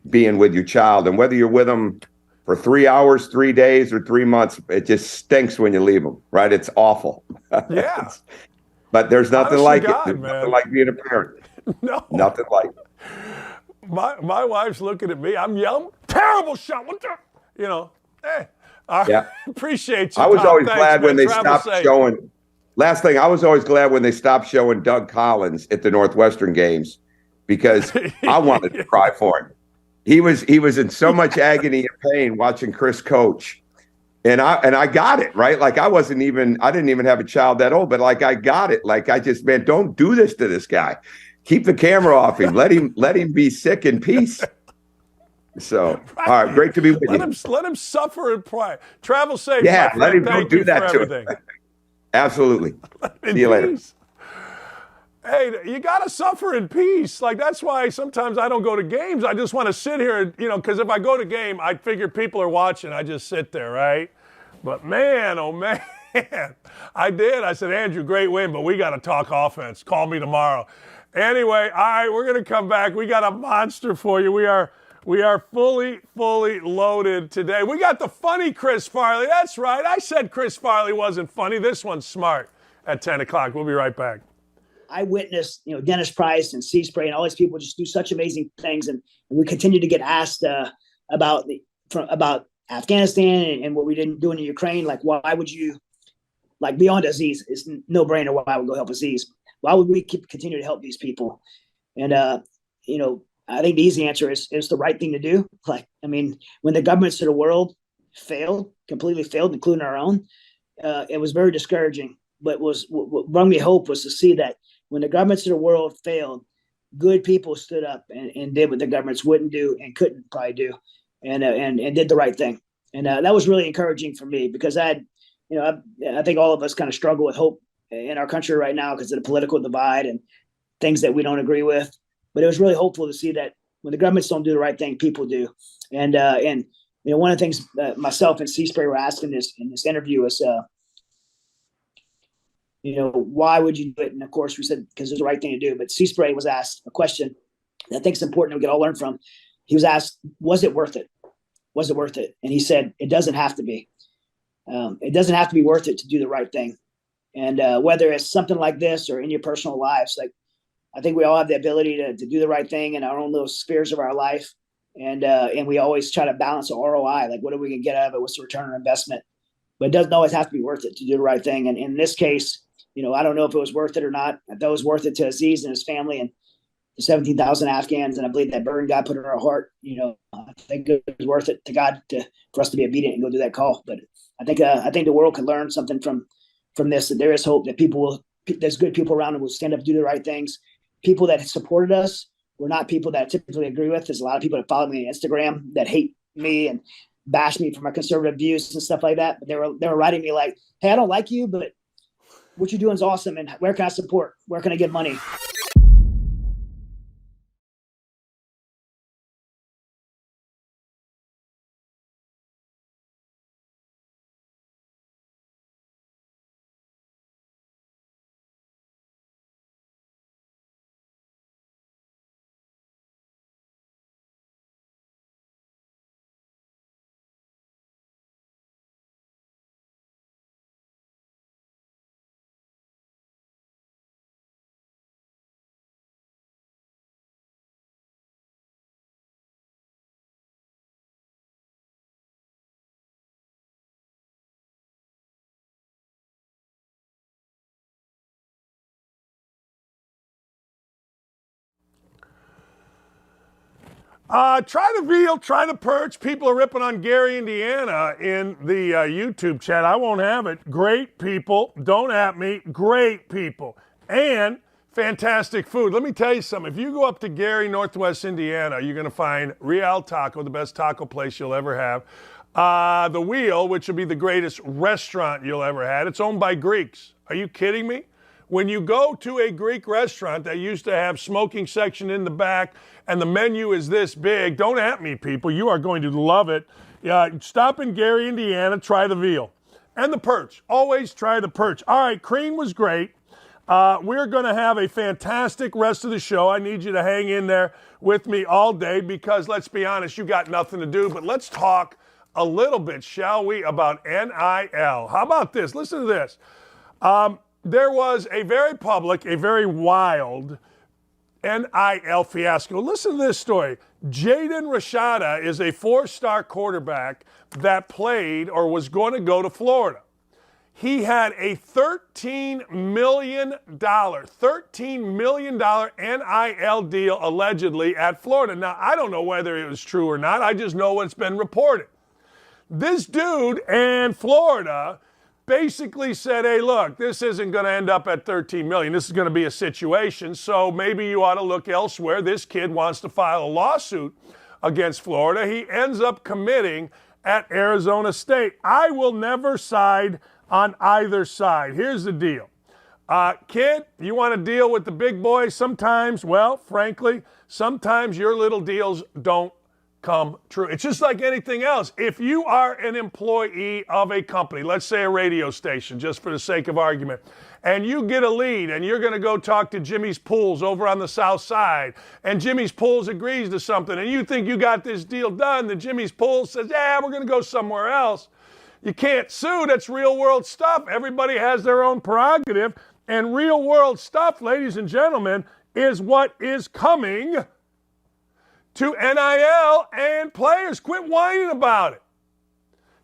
being with your child. And whether you're with them for 3 hours, 3 days, or 3 months, it just stinks when you leave them, right? It's awful. Yeah. But there's nothing like it. There's man. nothing like being a parent. No. Nothing like it. My wife's looking at me. I'm yelling, terrible shot. What the? You know, hey. I appreciate you, I was Tom. always Thanks, glad when man. they Travel stopped safe. showing. Last thing, I was always glad when they stopped showing Doug Collins at the Northwestern games because I wanted to cry for him. He was in so much agony and pain watching Chris coach. And I got it, right? Like I didn't even have a child that old, but like I got it. Like I just, man, don't do this to this guy. Keep the camera off him. Let him be sick in peace. So, right. All right, great to be with you. Let him suffer in pride. Travel safe. Yeah, my let him Thank do you that for to everything. him. Absolutely. See you later. Hey, you got to suffer in peace. Like, that's why sometimes I don't go to games. I just want to sit here, because if I go to game, I figure people are watching. I just sit there, right? But man, oh man, I did. I said, Andrew, great win, but we got to talk offense. Call me tomorrow. Anyway, all right, we're going to come back. We got a monster for you. We are fully loaded today. We got the funny Chris Farley. That's right. I said Chris Farley wasn't funny. This one's smart at 10 o'clock. We'll be right back. I witnessed, Dennis Price and C-Spray and all these people just do such amazing things. And we continue to get asked about Afghanistan and what we didn't do in Ukraine. Like, why would you, like, beyond Aziz, it's no brainer why I would go help Aziz. Why would we continue to help these people? And, I think the easy answer is the right thing to do. Like, I mean, when the governments of the world completely failed, including our own, it was very discouraging. But what brought me hope was to see that when the governments of the world failed, good people stood up and did what the governments wouldn't do and couldn't probably do, and did the right thing. And that was really encouraging for me because I think all of us kind of struggle with hope in our country right now because of the political divide and things that we don't agree with. But it was really hopeful to see that when the governments don't do the right thing, people do. And one of the things myself and C-Spray were asking in this interview is, why would you do it? And of course we said, because it's the right thing to do. But C-Spray was asked a question that I think is important that we can all learn from. He was asked, was it worth it? Was it worth it? And he said, it doesn't have to be. It doesn't have to be worth it to do the right thing. And whether it's something like this or in your personal lives, like I think we all have the ability to do the right thing in our own little spheres of our life. And we always try to balance the ROI. Like, what are we going to get out of it? What's the return on investment? But it doesn't always have to be worth it to do the right thing. And in this case, I don't know if it was worth it or not. I thought it was worth it to Aziz and his family and the 17,000 Afghans. And I believe that burden God put in our heart. I think it was worth it to God for us to be obedient and go do that call. But I think the world could learn something from this, that there is hope, that there's good people around who will stand up and do the right things. People that supported us were not people that I typically agree with. There's a lot of people that follow me on Instagram that hate me and bash me for my conservative views and stuff like that. But they were writing me like, hey, I don't like you, but what you're doing is awesome. And where can I support? Where can I give money? Try the veal, try the perch. People are ripping on Gary, Indiana in the YouTube chat. I won't have it. Great people. Don't at me. Great people. And fantastic food. Let me tell you something. If you go up to Gary, Northwest Indiana, you're going to find Real Taco, the best taco place you'll ever have. The Wheel, which will be the greatest restaurant you'll ever have. It's owned by Greeks. Are you kidding me? When you go to a Greek restaurant that used to have smoking section in the back and the menu is this big, don't at me, people. You are going to love it. Stop in Gary, Indiana. Try the veal. And the perch. Always try the perch. All right, Crean was great. We're going to have a fantastic rest of the show. I need you to hang in there with me all day because, let's be honest, you got nothing to do. But let's talk a little bit, shall we, about NIL. How about this? Listen to this. There was a very public, a very wild NIL fiasco. Listen to this story. Jaden Rashada is a four-star quarterback that played or was going to go to Florida. He had a $13 million NIL deal allegedly at Florida. Now, I don't know whether it was true or not. I just know what's been reported. This dude and Florida basically said, hey, look, this isn't going to end up at $13 million. This is going to be a situation, so maybe you ought to look elsewhere. This kid wants to file a lawsuit against Florida. He ends up committing at Arizona State. I will never side on either side. Here's the deal. Kid, you want to deal with the big boys sometimes? Well, frankly, sometimes your little deals don't come true. It's just like anything else. If you are an employee of a company, let's say a radio station, just for the sake of argument, and you get a lead and you're going to go talk to Jimmy's Pools over on the south side, and Jimmy's Pools agrees to something, and you think you got this deal done, then Jimmy's Pools says, yeah, we're going to go somewhere else. You can't sue. That's real world stuff. Everybody has their own prerogative, and real world stuff, ladies and gentlemen, is what is coming to NIL and players. Quit whining about it.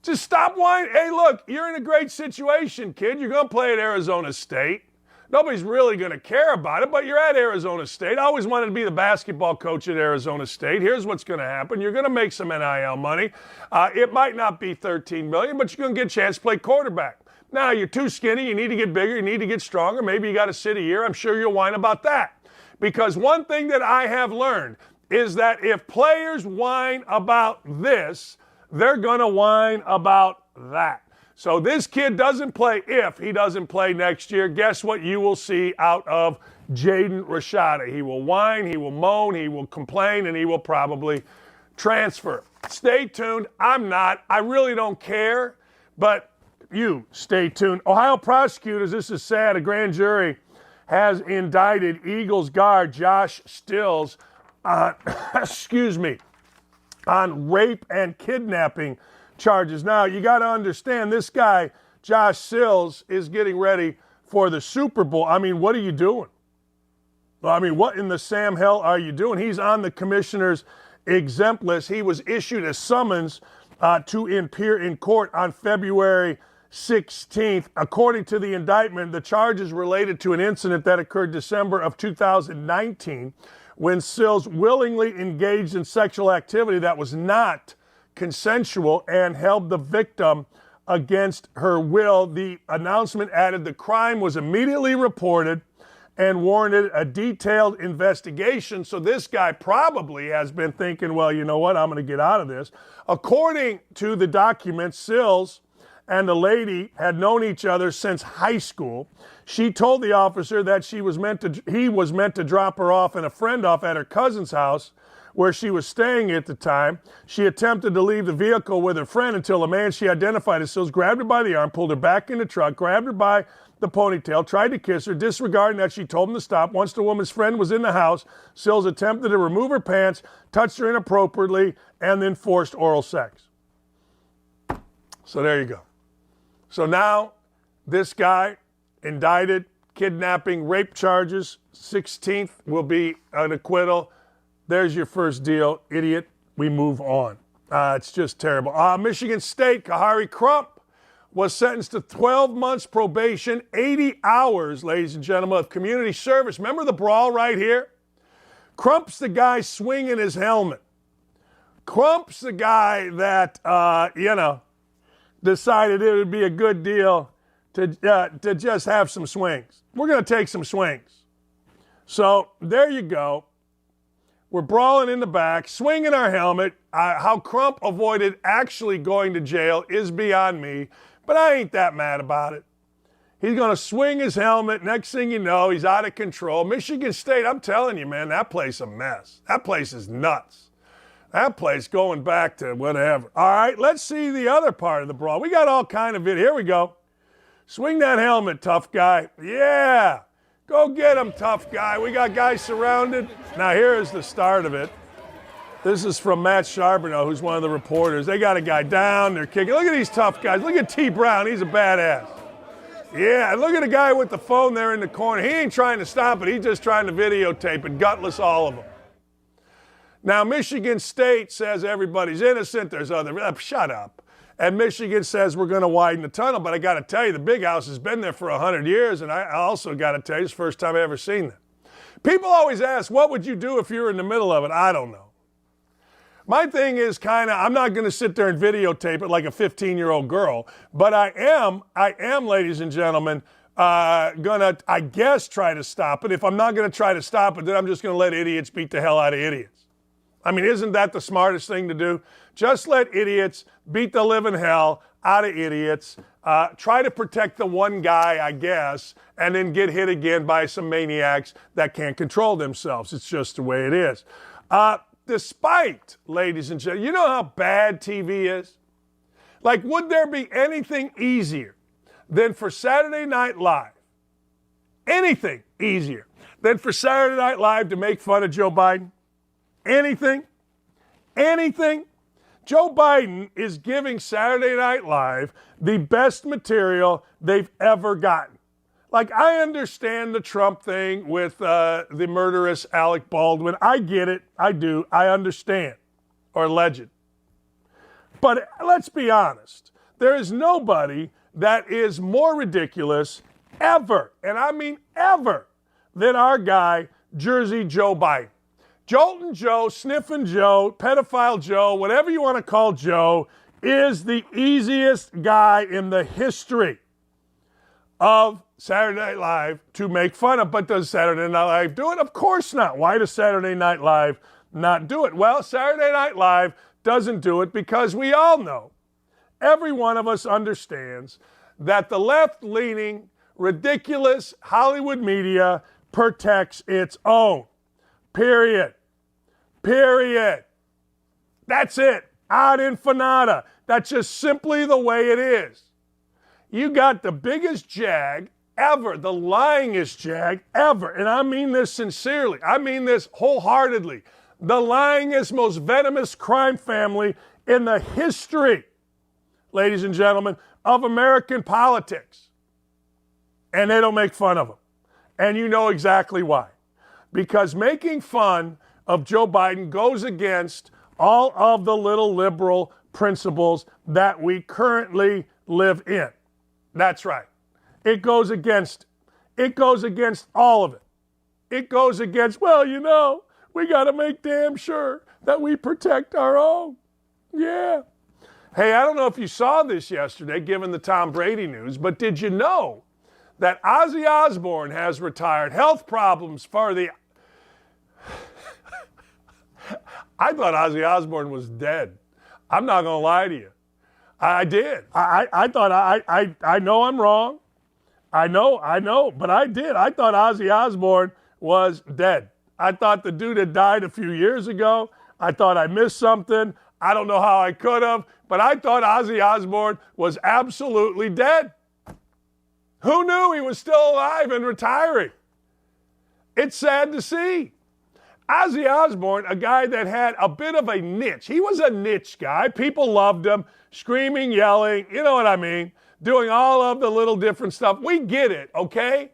Just stop whining. Hey, look, you're in a great situation, kid. You're going to play at Arizona State. Nobody's really going to care about it, but you're at Arizona State. I always wanted to be the basketball coach at Arizona State. Here's what's going to happen. You're going to make some NIL money. It might not be $13 million, but you're going to get a chance to play quarterback. Now, you're too skinny. You need to get bigger. You need to get stronger. Maybe you got to sit a year. I'm sure you'll whine about that. Because one thing that I have learned is that if players whine about this, they're going to whine about that. So this kid doesn't play. If he doesn't play next year, guess what you will see out of Jaden Rashada? He will whine, he will moan, he will complain, and he will probably transfer. Stay tuned. I'm not. I really don't care, but you stay tuned. Ohio prosecutors, this is sad, a grand jury has indicted Eagles guard Josh Stills on rape and kidnapping charges. Now, you got to understand, this guy, Josh Sills, is getting ready for the Super Bowl. I mean, what are you doing? I mean, what in the Sam hell are you doing? He's on the commissioner's exempt list. He was issued a summons to appear in court on February 16th. According to the indictment, the charges related to an incident that occurred December of 2019 when Sills willingly engaged in sexual activity that was not consensual and held the victim against her will. The announcement added the crime was immediately reported and warranted a detailed investigation. So this guy probably has been thinking, well, you know what, I'm going to get out of this. According to the documents, Sills and the lady had known each other since high school. She told the officer that he was meant to drop her off and a friend off at her cousin's house where she was staying at the time. She attempted to leave the vehicle with her friend until a man she identified as Sills grabbed her by the arm, pulled her back in the truck, grabbed her by the ponytail, tried to kiss her, disregarding that she told him to stop. Once the woman's friend was in the house, Sills attempted to remove her pants, touched her inappropriately, and then forced oral sex. So there you go. So now this guy indicted, kidnapping, rape charges. 16th will be an acquittal. There's your first deal, idiot. We move on. It's just terrible. Michigan State, Kahari Crump was sentenced to 12 months probation, 80 hours, ladies and gentlemen, of community service. Remember the brawl right here? Crump's the guy swinging his helmet. Crump's the guy that, decided it would be a good deal to just have some swings. We're going to take some swings. So there you go. We're brawling in the back, swinging our helmet. How Crump avoided actually going to jail is beyond me, but I ain't that mad about it. He's going to swing his helmet. Next thing you know, he's out of control. Michigan State, I'm telling you, man, that place is a mess. That place is nuts. That place going back to whatever. All right, let's see the other part of the brawl. We got all kind of video. Here we go. Swing that helmet, tough guy. Yeah. Go get him, tough guy. We got guys surrounded. Now, here is the start of it. This is from Matt Charbonneau, who's one of the reporters. They got a guy down. They're kicking. Look at these tough guys. Look at T. Brown. He's a badass. Yeah, and look at the guy with the phone there in the corner. He ain't trying to stop it. He's just trying to videotape it. Gutless, all of them. Now, Michigan State says everybody's innocent. There's other. Shut up. And Michigan says we're going to widen the tunnel. But I got to tell you, the big house has been there for 100 years. And I also got to tell you, it's the first time I've ever seen that. People always ask, what would you do if you were in the middle of it? I don't know. My thing is I'm not going to sit there and videotape it like a 15-year-old girl. But I am, ladies and gentlemen, going to, I guess, try to stop it. If I'm not going to try to stop it, then I'm just going to let idiots beat the hell out of idiots. I mean, isn't that the smartest thing to do? Just let idiots beat the living hell out of idiots. Try to protect the one guy, I guess, and then get hit again by some maniacs that can't control themselves. It's just the way it is. Despite, ladies and gentlemen, you know how bad TV is? Like, would there be anything easier than for Saturday Night Live? Anything easier than for Saturday Night Live to make fun of Joe Biden? Anything? Anything? Joe Biden is giving Saturday Night Live the best material they've ever gotten. Like, I understand the Trump thing with the murderous Alec Baldwin. I get it. I do. I understand. Or legend. But let's be honest. There is nobody that is more ridiculous ever, and I mean ever, than our guy, Jersey Joe Biden. Joltin' Joe, Sniffin' Joe, Pedophile Joe, whatever you want to call Joe, is the easiest guy in the history of Saturday Night Live to make fun of. But does Saturday Night Live do it? Of course not. Why does Saturday Night Live not do it? Well, Saturday Night Live doesn't do it because we all know, every one of us understands, that the left-leaning, ridiculous Hollywood media protects its own. Period. Period. That's it. Ad infinitum. That's just simply the way it is. You got the biggest jag ever, the lyingest jag ever, and I mean this sincerely. I mean this wholeheartedly. The lyingest, most venomous crime family in the history, ladies and gentlemen, of American politics. And they don't make fun of them. And you know exactly why. Because making fun of Joe Biden goes against all of the little liberal principles that we currently live in. That's right. It goes against it. It goes against all of it. It goes against, well, you know, we got to make damn sure that we protect our own. Yeah. Hey, I don't know if you saw this yesterday, given the Tom Brady news, but did you know that Ozzy Osbourne has retired? Health problems for the... I thought Ozzy Osbourne was dead. I'm not going to lie to you. I did. I thought, I know I'm wrong. I know, but I did. I thought Ozzy Osbourne was dead. I thought the dude had died a few years ago. I thought I missed something. I don't know how I could have, but I thought Ozzy Osbourne was absolutely dead. Who knew he was still alive and retiring? It's sad to see. Ozzy Osbourne, a guy that had a bit of a niche. He was a niche guy. People loved him, screaming, yelling, you know what I mean, doing all of the little different stuff. We get it, okay?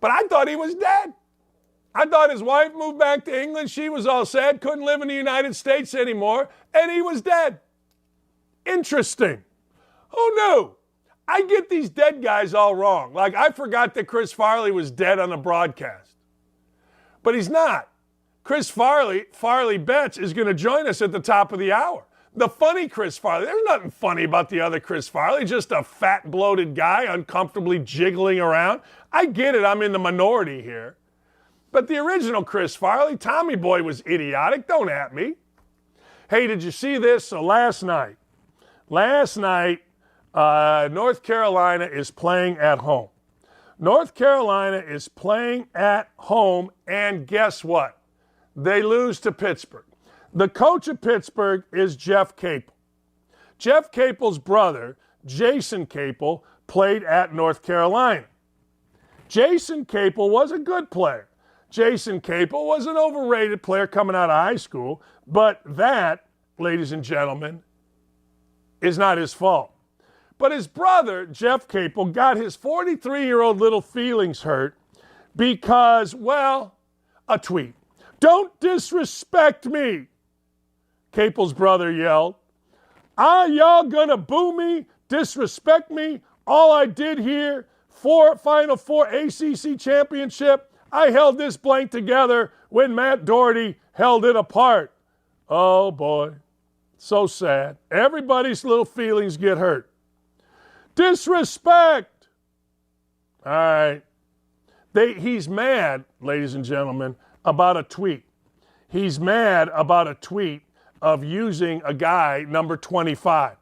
But I thought he was dead. I thought his wife moved back to England. She was all sad, couldn't live in the United States anymore, and he was dead. Interesting. Who knew? I get these dead guys all wrong. Like, I forgot that Chris Farley was dead on the broadcast. But he's not. Chris Farley Betts, is going to join us at the top of the hour. The funny Chris Farley. There's nothing funny about the other Chris Farley, just a fat, bloated guy uncomfortably jiggling around. I get it. I'm in the minority here. But the original Chris Farley, Tommy Boy, was idiotic. Don't at me. Hey, did you see this? So last night, North Carolina is playing at home. North Carolina is playing at home, and guess what? They lose to Pittsburgh. The coach of Pittsburgh is Jeff Capel. Jeff Capel's brother, Jason Capel, played at North Carolina. Jason Capel was a good player. Jason Capel was an overrated player coming out of high school, but that, ladies and gentlemen, is not his fault. But his brother, Jeff Capel, got his 43-year-old little feelings hurt because, well, a tweet. "Don't disrespect me," Capel's brother yelled. Y'all gonna boo me, disrespect me? All I did here, Final Four ACC championship, I held this blank together when Matt Doherty held it apart. Oh, boy. So sad. Everybody's little feelings get hurt. Disrespect. All right. He's mad, ladies and gentlemen, about a tweet. He's mad about a tweet of using a guy, number 25.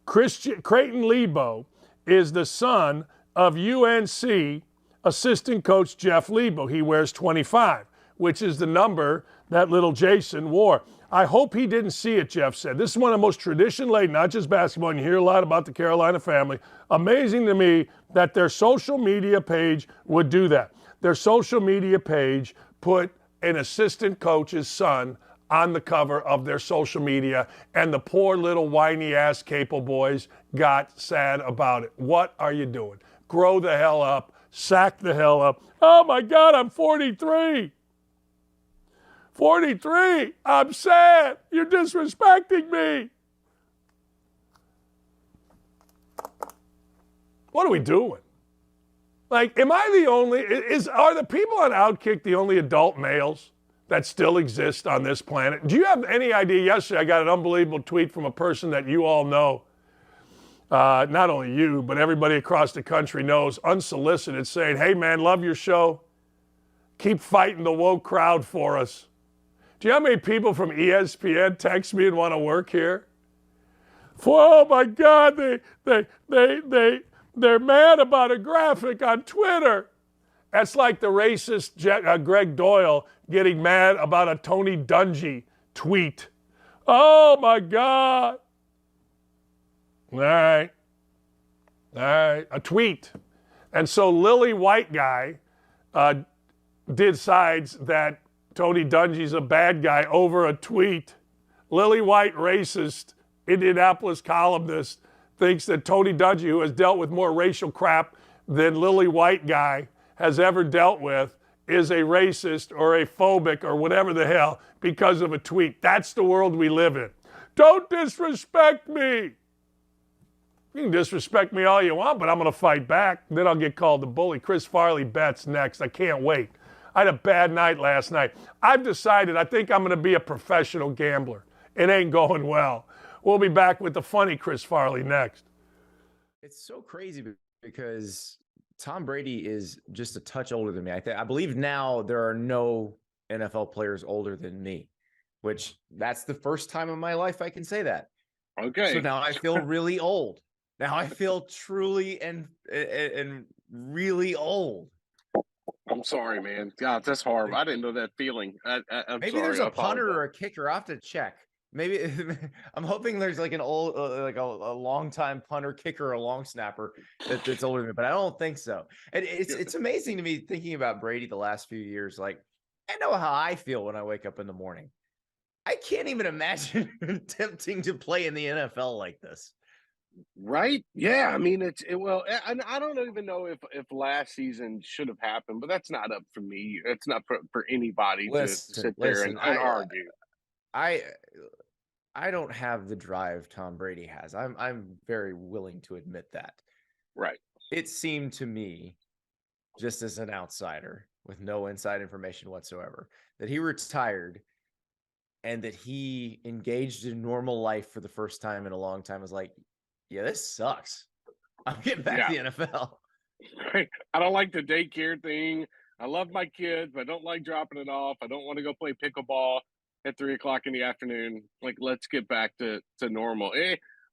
Creighton Lebo is the son of UNC assistant coach Jeff Lebo. He wears 25, which is the number that little Jason wore. I hope he didn't see it, Jeff said. This is one of the most tradition-laden, not just basketball, and you hear a lot about the Carolina family. Amazing to me that their social media page would do that. Their social media page put an assistant coach's son on the cover of their social media, and the poor little whiny-ass Capel boys got sad about it. What are you doing? Grow the hell up. Sack the hell up. Oh, my God, I'm 43. 43. I'm sad. You're disrespecting me. What are we doing? Like, am I the only, are the people on OutKick the only adult males that still exist on this planet? Do you have any idea? Yesterday, I got an unbelievable tweet from a person that you all know. Not only you, but everybody across the country knows, unsolicited, saying, "Hey, man, love your show. Keep fighting the woke crowd for us." Do you know how many people from ESPN text me and want to work here? Oh, my God, they're mad about a graphic on Twitter. That's like the racist Greg Doyle getting mad about a Tony Dungy tweet. Oh, my God. All right, a tweet. And so Lily White guy decides that Tony Dungy's a bad guy over a tweet. Lily White, racist, Indianapolis columnist, thinks that Tony Dungy, who has dealt with more racial crap than Lily White guy has ever dealt with, is a racist or a phobic or whatever the hell because of a tweet. That's the world we live in. Don't disrespect me. You can disrespect me all you want, but I'm going to fight back. Then I'll get called a bully. Chris Farley Betts next. I can't wait. I had a bad night last night. I've decided I think I'm going to be a professional gambler. It ain't going well. We'll be back with the funny Chris Farley next. It's so crazy because Tom Brady is just a touch older than me. I believe now there are no NFL players older than me, which that's the first time in my life I can say that. Okay. So now I feel really old. Now I feel truly and really old. I'm sorry, man. God, that's horrible. I didn't know that feeling. I'm Maybe sorry. there's a punter or a kicker. I'll have to check. Maybe I'm hoping there's like an old, like a long time punter, kicker, or long snapper that's older than me, but I don't think so. And it's amazing to me thinking about Brady the last few years. Like, I know how I feel when I wake up in the morning. I can't even imagine attempting to play in the NFL like this. Right? Yeah. I mean, well, I don't even know if last season should have happened, but that's not up for me. It's not for anybody to sit there and argue. I don't have the drive Tom Brady has. I'm very willing to admit that. Right. It seemed to me, just as an outsider, with no inside information whatsoever, that he retired and that he engaged in normal life for the first time in a long time. I was like, yeah, this sucks. I'm getting back to the NFL. I don't like the daycare thing. I love my kids, but I don't like dropping it off. I don't want to go play pickleball at 3:00 in the afternoon. Like, let's get back to normal.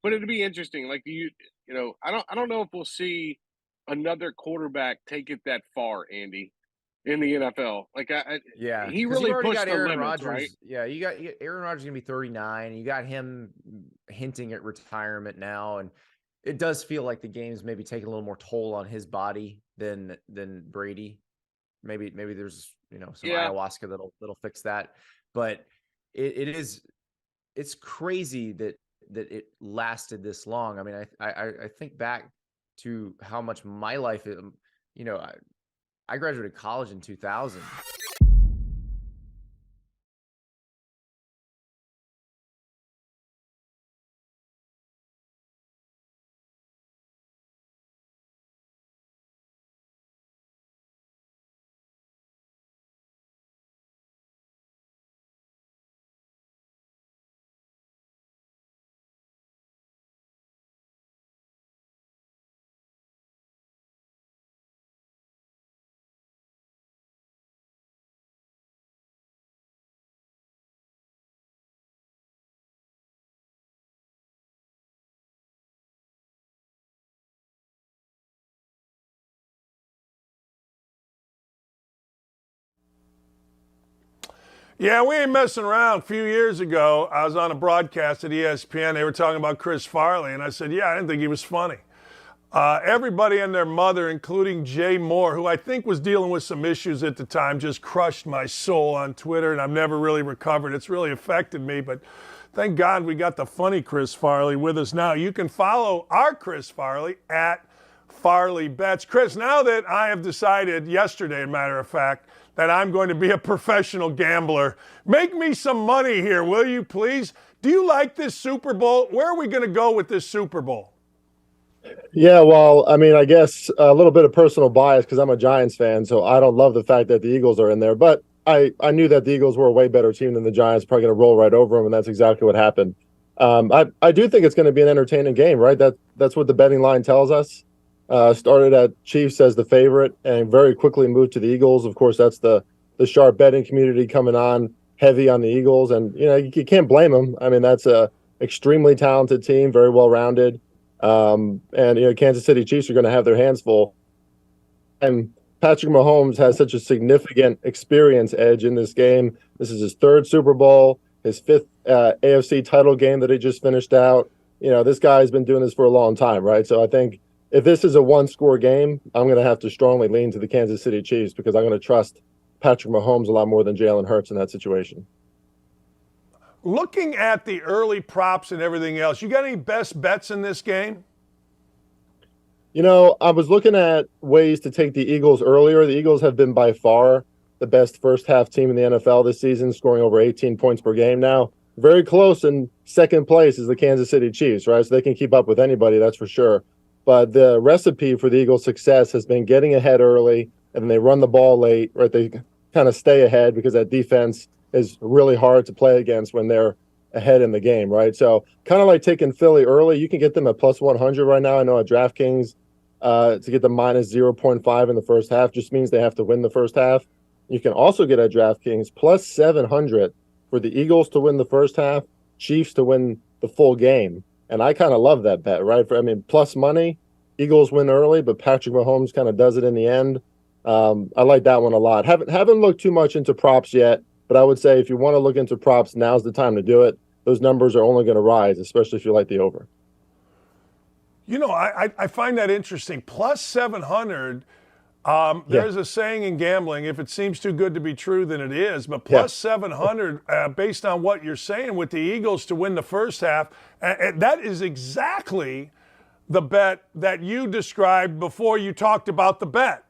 But it'd be interesting. Like, I don't know if we'll see another quarterback take it that far, Andy, in the NFL. Like, he really pushed the limits, Rodgers, right? Yeah, you got Aaron Rodgers gonna be 39. You got him hinting at retirement now, and it does feel like the game's maybe taking a little more toll on his body than Brady. Maybe there's some ayahuasca that'll fix that, but it's crazy that it lasted this long. I mean, I think back to how much my life is. I graduated college in 2000. Yeah, we ain't messing around. A few years ago, I was on a broadcast at ESPN. They were talking about Chris Farley, and I said, yeah, I didn't think he was funny. Everybody and their mother, including Jay Moore, who I think was dealing with some issues at the time, just crushed my soul on Twitter, and I've never really recovered. It's really affected me, but thank God we got the funny Chris Farley with us now. You can follow our Chris Farley at Farley Bets. Chris, now that I have decided yesterday, as a matter of fact, that I'm going to be a professional gambler, make me some money here, will you please? Do you like this Super Bowl? Where are we going to go with this Super Bowl? Yeah, well, I mean, I guess a little bit of personal bias because I'm a Giants fan, so I don't love the fact that the Eagles are in there. But I knew that the Eagles were a way better team than the Giants, probably going to roll right over them, and that's exactly what happened. I do think it's going to be an entertaining game, right? That's what the betting line tells us. Started at Chiefs as the favorite and very quickly moved to the Eagles. Of course, that's the sharp betting community coming on heavy on the Eagles, and you can't blame them. I mean, that's a extremely talented team, very well rounded. And Kansas City Chiefs are going to have their hands full. And Patrick Mahomes has such a significant experience edge in this game. This is his third Super Bowl, his fifth AFC title game that he just finished out. This guy's been doing this for a long time, right? So I think if this is a one-score game, I'm going to have to strongly lean to the Kansas City Chiefs because I'm going to trust Patrick Mahomes a lot more than Jalen Hurts in that situation. Looking at the early props and everything else, you got any best bets in this game? I was looking at ways to take the Eagles earlier. The Eagles have been by far the best first-half team in the NFL this season, scoring over 18 points per game now. Very close in second place is the Kansas City Chiefs, right? So they can keep up with anybody, that's for sure. But the recipe for the Eagles' success has been getting ahead early, and then they run the ball late, right? They kind of stay ahead because that defense is really hard to play against when they're ahead in the game, right? So kind of like taking Philly early. You can get them at plus 100 right now. I know at DraftKings to get the minus 0.5 in the first half just means they have to win the first half. You can also get at DraftKings plus 700 for the Eagles to win the first half, Chiefs to win the full game. And I kind of love that bet, right? Plus money, Eagles win early, but Patrick Mahomes kind of does it in the end. I like that one a lot. Haven't looked too much into props yet, but I would say if you want to look into props, now's the time to do it. Those numbers are only going to rise, especially if you like the over. I find that interesting. Plus 700. There's a saying in gambling, if it seems too good to be true, then it is. But plus 700, based on what you're saying with the Eagles to win the first half, that is exactly the bet that you described before you talked about the bet.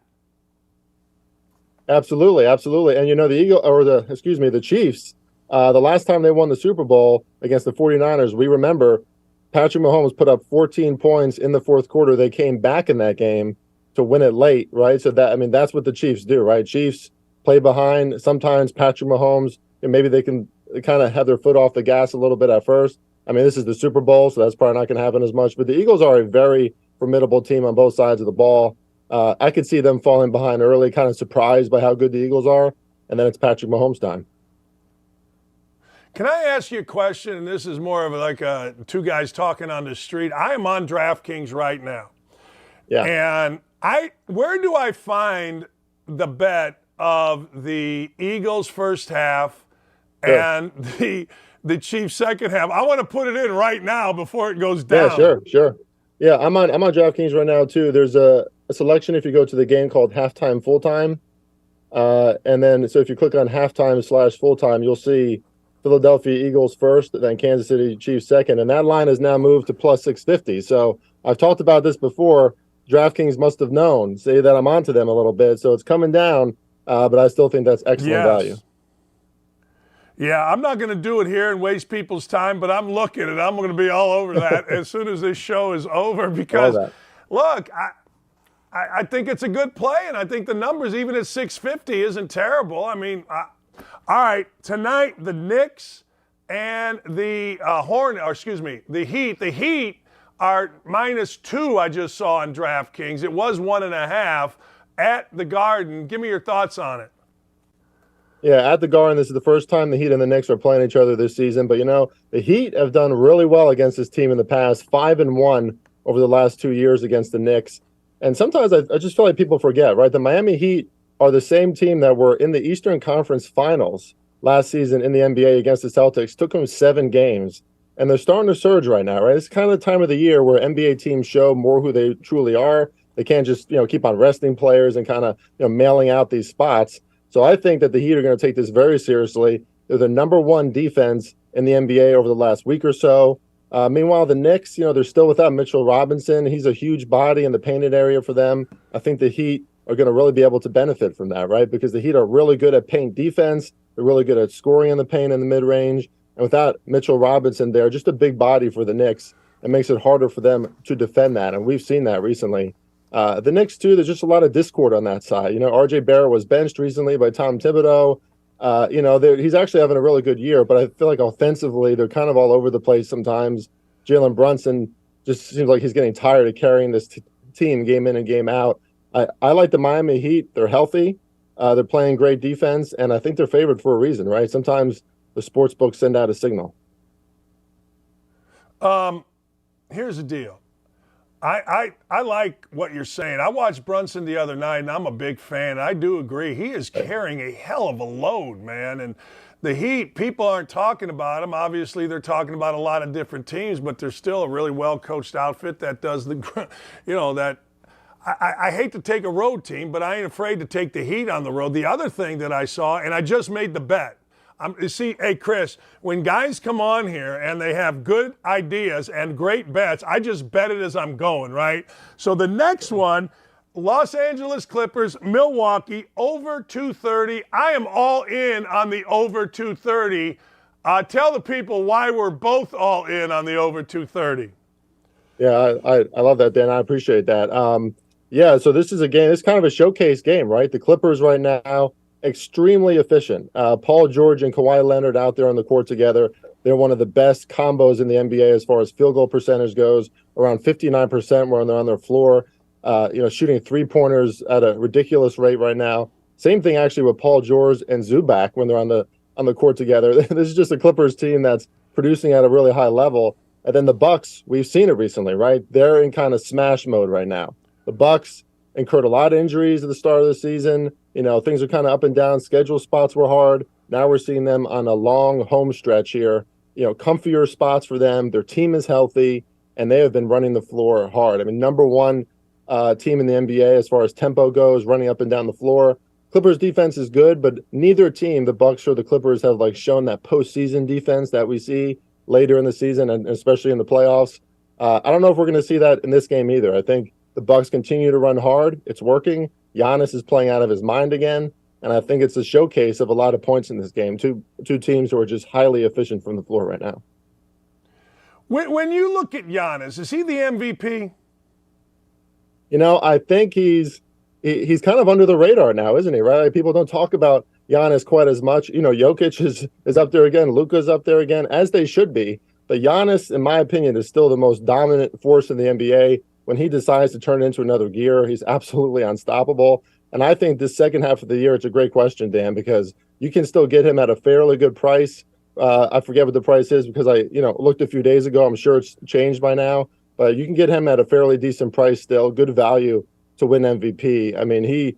Absolutely. And the Chiefs, the last time they won the Super Bowl against the 49ers, we remember Patrick Mahomes put up 14 points in the fourth quarter. They came back in that game to win it late, right? So that, I mean, that's what the Chiefs do, right? Chiefs play behind. Sometimes Patrick Mahomes, and maybe they can kind of have their foot off the gas a little bit at first. I mean, this is the Super Bowl, so that's probably not going to happen as much. But the Eagles are a very formidable team on both sides of the ball. I could see them falling behind early, kind of surprised by how good the Eagles are, and then it's Patrick Mahomes' time. Can I ask you a question? And this is more of like two guys talking on the street. I am on DraftKings right now. Yeah. And where do I find the bet of the Eagles first half and the Chiefs second half? I want to put it in right now before it goes down. Yeah, sure. Yeah, I'm on DraftKings right now too. There's a selection if you go to the game called halftime full-time. And then so if you click on halftime / full-time, you'll see Philadelphia Eagles first, then Kansas City Chiefs second. And that line has now moved to plus 650. So I've talked about this before. DraftKings must have known, say that I'm onto them a little bit. So it's coming down, but I still think that's excellent value. Yeah, I'm not going to do it here and waste people's time, but I'm looking and I'm going to be all over that as soon as this show is over because, look, I think it's a good play, and I think the numbers, even at 650, isn't terrible. I mean, all right, tonight the Knicks and the the Heat. The Heat are -2. I just saw on DraftKings. It was 1.5 at the Garden. Give me your thoughts on it. Yeah, at the Garden, this is the first time the Heat and the Knicks are playing each other this season. But, you know, the Heat have done really well against this team in the past, 5-1 over the last 2 years against the Knicks. And sometimes I just feel like people forget, right? The Miami Heat are the same team that were in the Eastern Conference Finals last season in the NBA against the Celtics. Took them 7 games, and they're starting to surge right now, right? It's kind of the time of the year where NBA teams show more who they truly are. They can't just, keep on resting players and kind of, mailing out these spots. So I think that the Heat are going to take this very seriously. They're the #1 defense in the NBA over the last week or so. Meanwhile, the Knicks, they're still without Mitchell Robinson. He's a huge body in the painted area for them. I think the Heat are going to really be able to benefit from that, right? Because the Heat are really good at paint defense. They're really good at scoring in the paint in the mid-range. And without Mitchell Robinson there, just a big body for the Knicks, it makes it harder for them to defend that. And we've seen that recently. The Knicks, too, there's just a lot of discord on that side. R.J. Barrett was benched recently by Tom Thibodeau. He's actually having a really good year, but I feel like offensively they're kind of all over the place sometimes. Jalen Brunson just seems like he's getting tired of carrying this team game in and game out. I like the Miami Heat. They're healthy. They're playing great defense, and I think they're favored for a reason, right? Sometimes the sports books send out a signal. Here's the deal. I like what you're saying. I watched Brunson the other night, and I'm a big fan. I do agree. He is carrying a hell of a load, man. And the Heat, people aren't talking about him. Obviously, they're talking about a lot of different teams, but they're still a really well-coached outfit that does I hate to take a road team, but I ain't afraid to take the Heat on the road. The other thing that I saw, and I just made the bet. Hey, Chris, when guys come on here and they have good ideas and great bets, I just bet it as I'm going, right? So the next one, Los Angeles Clippers, Milwaukee, over 230. I am all in on the over 230. Tell the people why we're both all in on the over 230. Yeah, I love that, Dan. I appreciate that. So this is a game, it's kind of a showcase game, right? The Clippers right now, extremely efficient. Paul George and Kawhi Leonard out there on the court together. They're one of the best combos in the NBA as far as field goal percentage goes, around 59% when they're on their floor, shooting 3-pointers at a ridiculous rate right now. Same thing actually with Paul George and Zubac when they're on the court together. This is just a Clippers team that's producing at a really high level. And then the Bucks, we've seen it recently, right? They're in kind of smash mode right now. The Bucks incurred a lot of injuries at the start of the season. Things are kind of up and down. Schedule spots were hard. Now we're seeing them on a long home stretch here. Comfier spots for them. Their team is healthy, and they have been running the floor hard. I mean, #1 team in the NBA as far as tempo goes, running up and down the floor. Clippers defense is good, but neither team, the Bucks or the Clippers, have shown that postseason defense that we see later in the season and especially in the playoffs. I don't know if we're going to see that in this game either. I think the Bucks continue to run hard. It's working. Giannis is playing out of his mind again, and I think it's a showcase of a lot of points in this game. Two teams who are just highly efficient from the floor right now. When you look at Giannis, is he the MVP? I think he's kind of under the radar now, isn't he? Right? Like, people don't talk about Giannis quite as much. Jokic is up there again. Luka's up there again, as they should be. But Giannis, in my opinion, is still the most dominant force in the NBA. When he decides to turn it into another gear, he's absolutely unstoppable. And I think this second half of the year, it's a great question, Dan, because you can still get him at a fairly good price. I forget what the price is because I looked a few days ago. I'm sure it's changed by now. But you can get him at a fairly decent price still, good value to win MVP. I mean, he,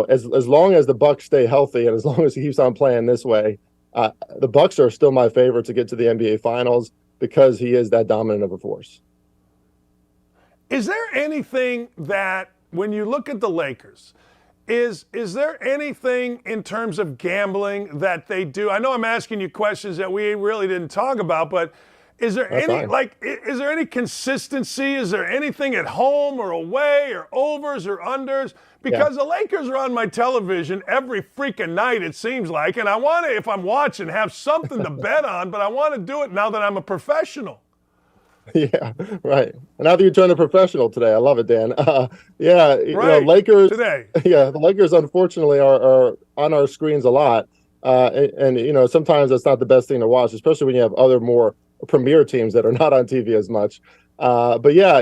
as long as the Bucks stay healthy and as long as he keeps on playing this way, the Bucks are still my favorite to get to the NBA Finals because he is that dominant of a force. Is there anything that, when you look at the Lakers, is there anything in terms of gambling that they do? I know I'm asking you questions that we really didn't talk about, but is there is there any consistency? Is there anything at home or away or overs or unders? Because the Lakers are on my television every freaking night, it seems like, and I want to, if I'm watching, have something to bet on, but I want to do it now that I'm a professional. Yeah, right. And now that you turned a professional today, I love it, Dan. Lakers today. Yeah, the Lakers unfortunately are on our screens a lot, and sometimes that's not the best thing to watch, especially when you have other more premier teams that are not on TV as much. But yeah,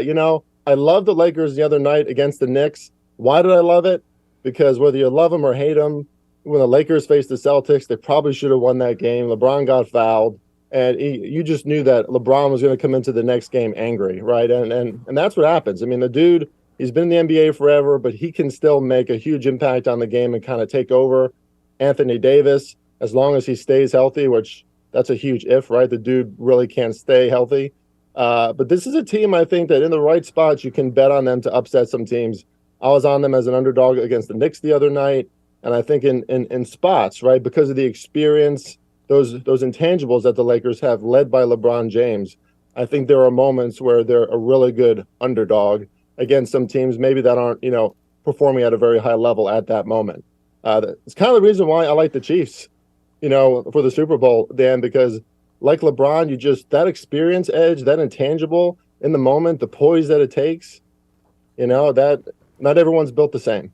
I love the Lakers the other night against the Knicks. Why did I love it? Because whether you love them or hate them, when the Lakers faced the Celtics, they probably should have won that game. LeBron got fouled. And you just knew that LeBron was going to come into the next game angry, right? And that's what happens. I mean, the dude, he's been in the NBA forever, but he can still make a huge impact on the game and kind of take over. Anthony Davis, as long as he stays healthy, which that's a huge if, right? The dude really can't stay healthy. But this is a team, I think, that in the right spots, you can bet on them to upset some teams. I was on them as an underdog against the Knicks the other night. And I think in spots, right, because of the experience, those intangibles that the Lakers have, led by LeBron James, I think there are moments where they're a really good underdog against some teams maybe that aren't, performing at a very high level at that moment. It's kind of the reason why I like the Chiefs, for the Super Bowl, Dan, because like LeBron, that experience edge, that intangible in the moment, the poise that it takes, that not everyone's built the same.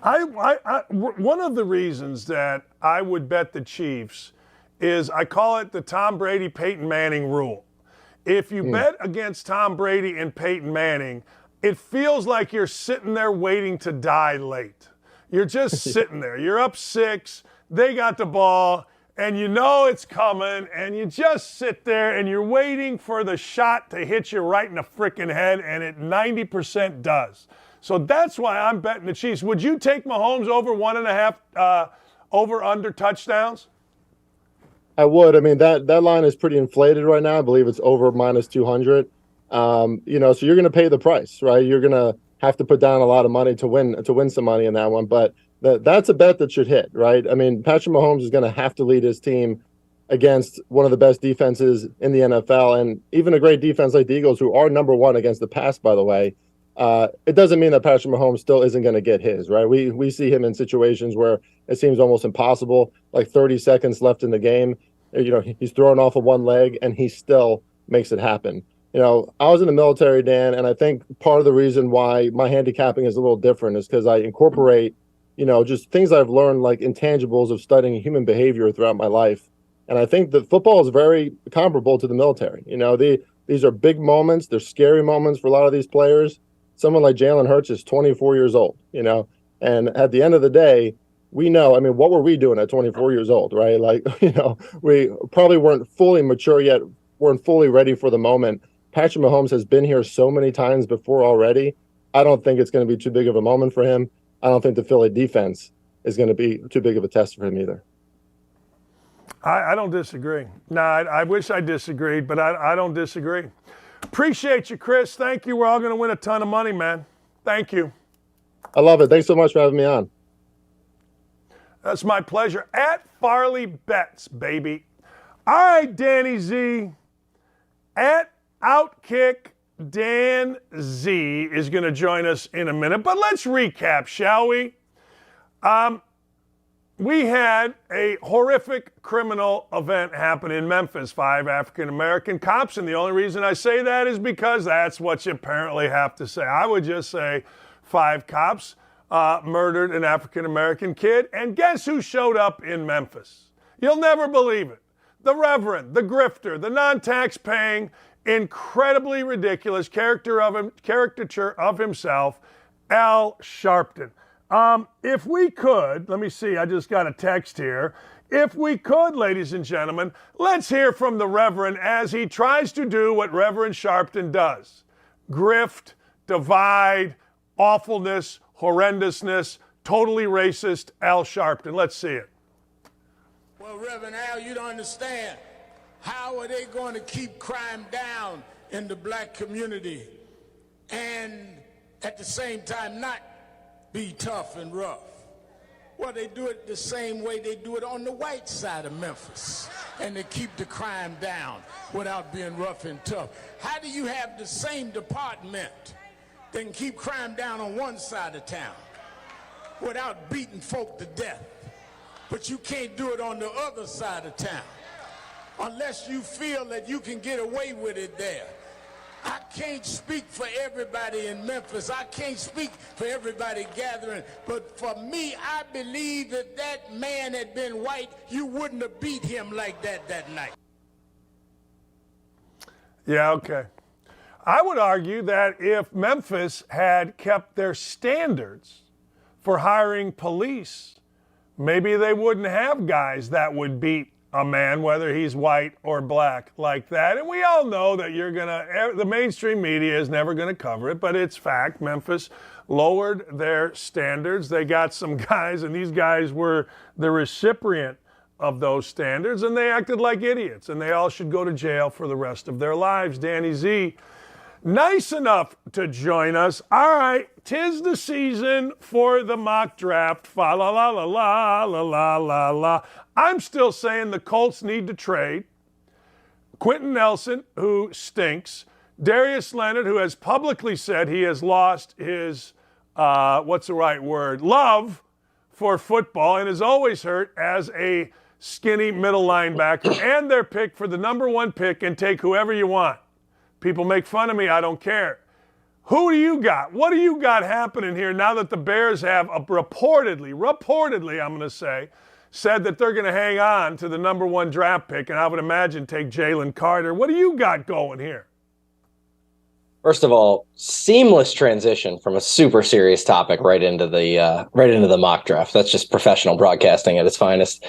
One of the reasons that I would bet the Chiefs is I call it the Tom Brady, Peyton Manning rule. If you bet against Tom Brady and Peyton Manning, it feels like you're sitting there waiting to die late. You're just sitting there. You're up 6, they got the ball, and you know it's coming, and you just sit there and you're waiting for the shot to hit you right in the freaking head, and it 90% does. So that's why I'm betting the Chiefs. Would you take Mahomes over 1.5 over/under touchdowns? I would. I mean, that line is pretty inflated right now. I believe it's over -200. So you're going to pay the price, right? You're going to have to put down a lot of money to win some money in that one. But that's a bet that should hit, right? I mean, Patrick Mahomes is going to have to lead his team against one of the best defenses in the NFL, and even a great defense like the Eagles, who are number 1 against the pass, by the way. It doesn't mean that Patrick Mahomes still isn't going to get his, right? We see him in situations where it seems almost impossible, like 30 seconds left in the game. He's throwing off of one leg and he still makes it happen. I was in the military, Dan, and I think part of the reason why my handicapping is a little different is because I incorporate, just things I've learned, like intangibles of studying human behavior throughout my life. And I think that football is very comparable to the military. These are big moments. They're scary moments for a lot of these players. Someone like Jalen Hurts is 24 years old, and at the end of the day, we know, I mean, what were we doing at 24 years old, right? Like, we probably weren't fully mature yet, weren't fully ready for the moment. Patrick Mahomes has been here so many times before already. I don't think it's going to be too big of a moment for him. I don't think the Philly defense is going to be too big of a test for him either. I don't disagree. No, I wish I disagreed, but I don't disagree. Appreciate you, Chris. Thank you. We're all going to win a ton of money, man. Thank you. I love it. Thanks so much for having me on. That's my pleasure. At Farley Bets, baby. All right, Danny Z. At OutKick, Dan Z is going to join us in a minute. But let's recap, shall we? we had a horrific criminal event happen in Memphis, 5 African-American cops, and the only reason I say that is because that's what you apparently have to say. I would just say 5 cops murdered an African-American kid, and guess who showed up in Memphis? You'll never believe it. The Reverend, the grifter, the non-tax-paying, incredibly ridiculous caricature of himself, Al Sharpton. If we could, let me see, I just got a text here. If we could, ladies and gentlemen, let's hear from the Reverend as he tries to do what Reverend Sharpton does. Grift, divide, awfulness, horrendousness, totally racist Al Sharpton. Let's see it. Well, Reverend Al, you don't understand. How are they going to keep crime down in the black community and at the same time not be tough and rough? Well, they do it the same way they do it on the white side of Memphis, and they keep the crime down without being rough and tough. How do you have the same department that can keep crime down on one side of town without beating folk to death, but you can't do it on the other side of town unless you feel that you can get away with it there? I can't speak for everybody in Memphis. I can't speak for everybody gathering. But for me, I believe that that man had been white, you wouldn't have beat him like that night. Yeah, okay. I would argue that if Memphis had kept their standards for hiring police, maybe they wouldn't have guys that would beat a man, whether he's white or black, like that. And we all know that the mainstream media is never gonna cover it, but it's fact. Memphis lowered their standards. They got some guys, and these guys were the recipient of those standards, and they acted like idiots, and they all should go to jail for the rest of their lives. Danny Z, nice enough to join us. All right, 'tis the season for the mock draft. Fa la la la la la la la la. I'm still saying the Colts need to trade Quentin Nelson, who stinks, Darius Leonard, who has publicly said he has lost his, love for football and is always hurt as a skinny middle linebacker, and their pick for the number 1 pick, and take whoever you want. People make fun of me, I don't care. Who do you got? What do you got happening here now that the Bears have reportedly, I'm going to say, said that they're going to hang on to the number 1 draft pick, and I would imagine take Jalen Carter. What do you got going here? First of all, seamless transition from a super serious topic right into the mock draft. That's just professional broadcasting at its finest.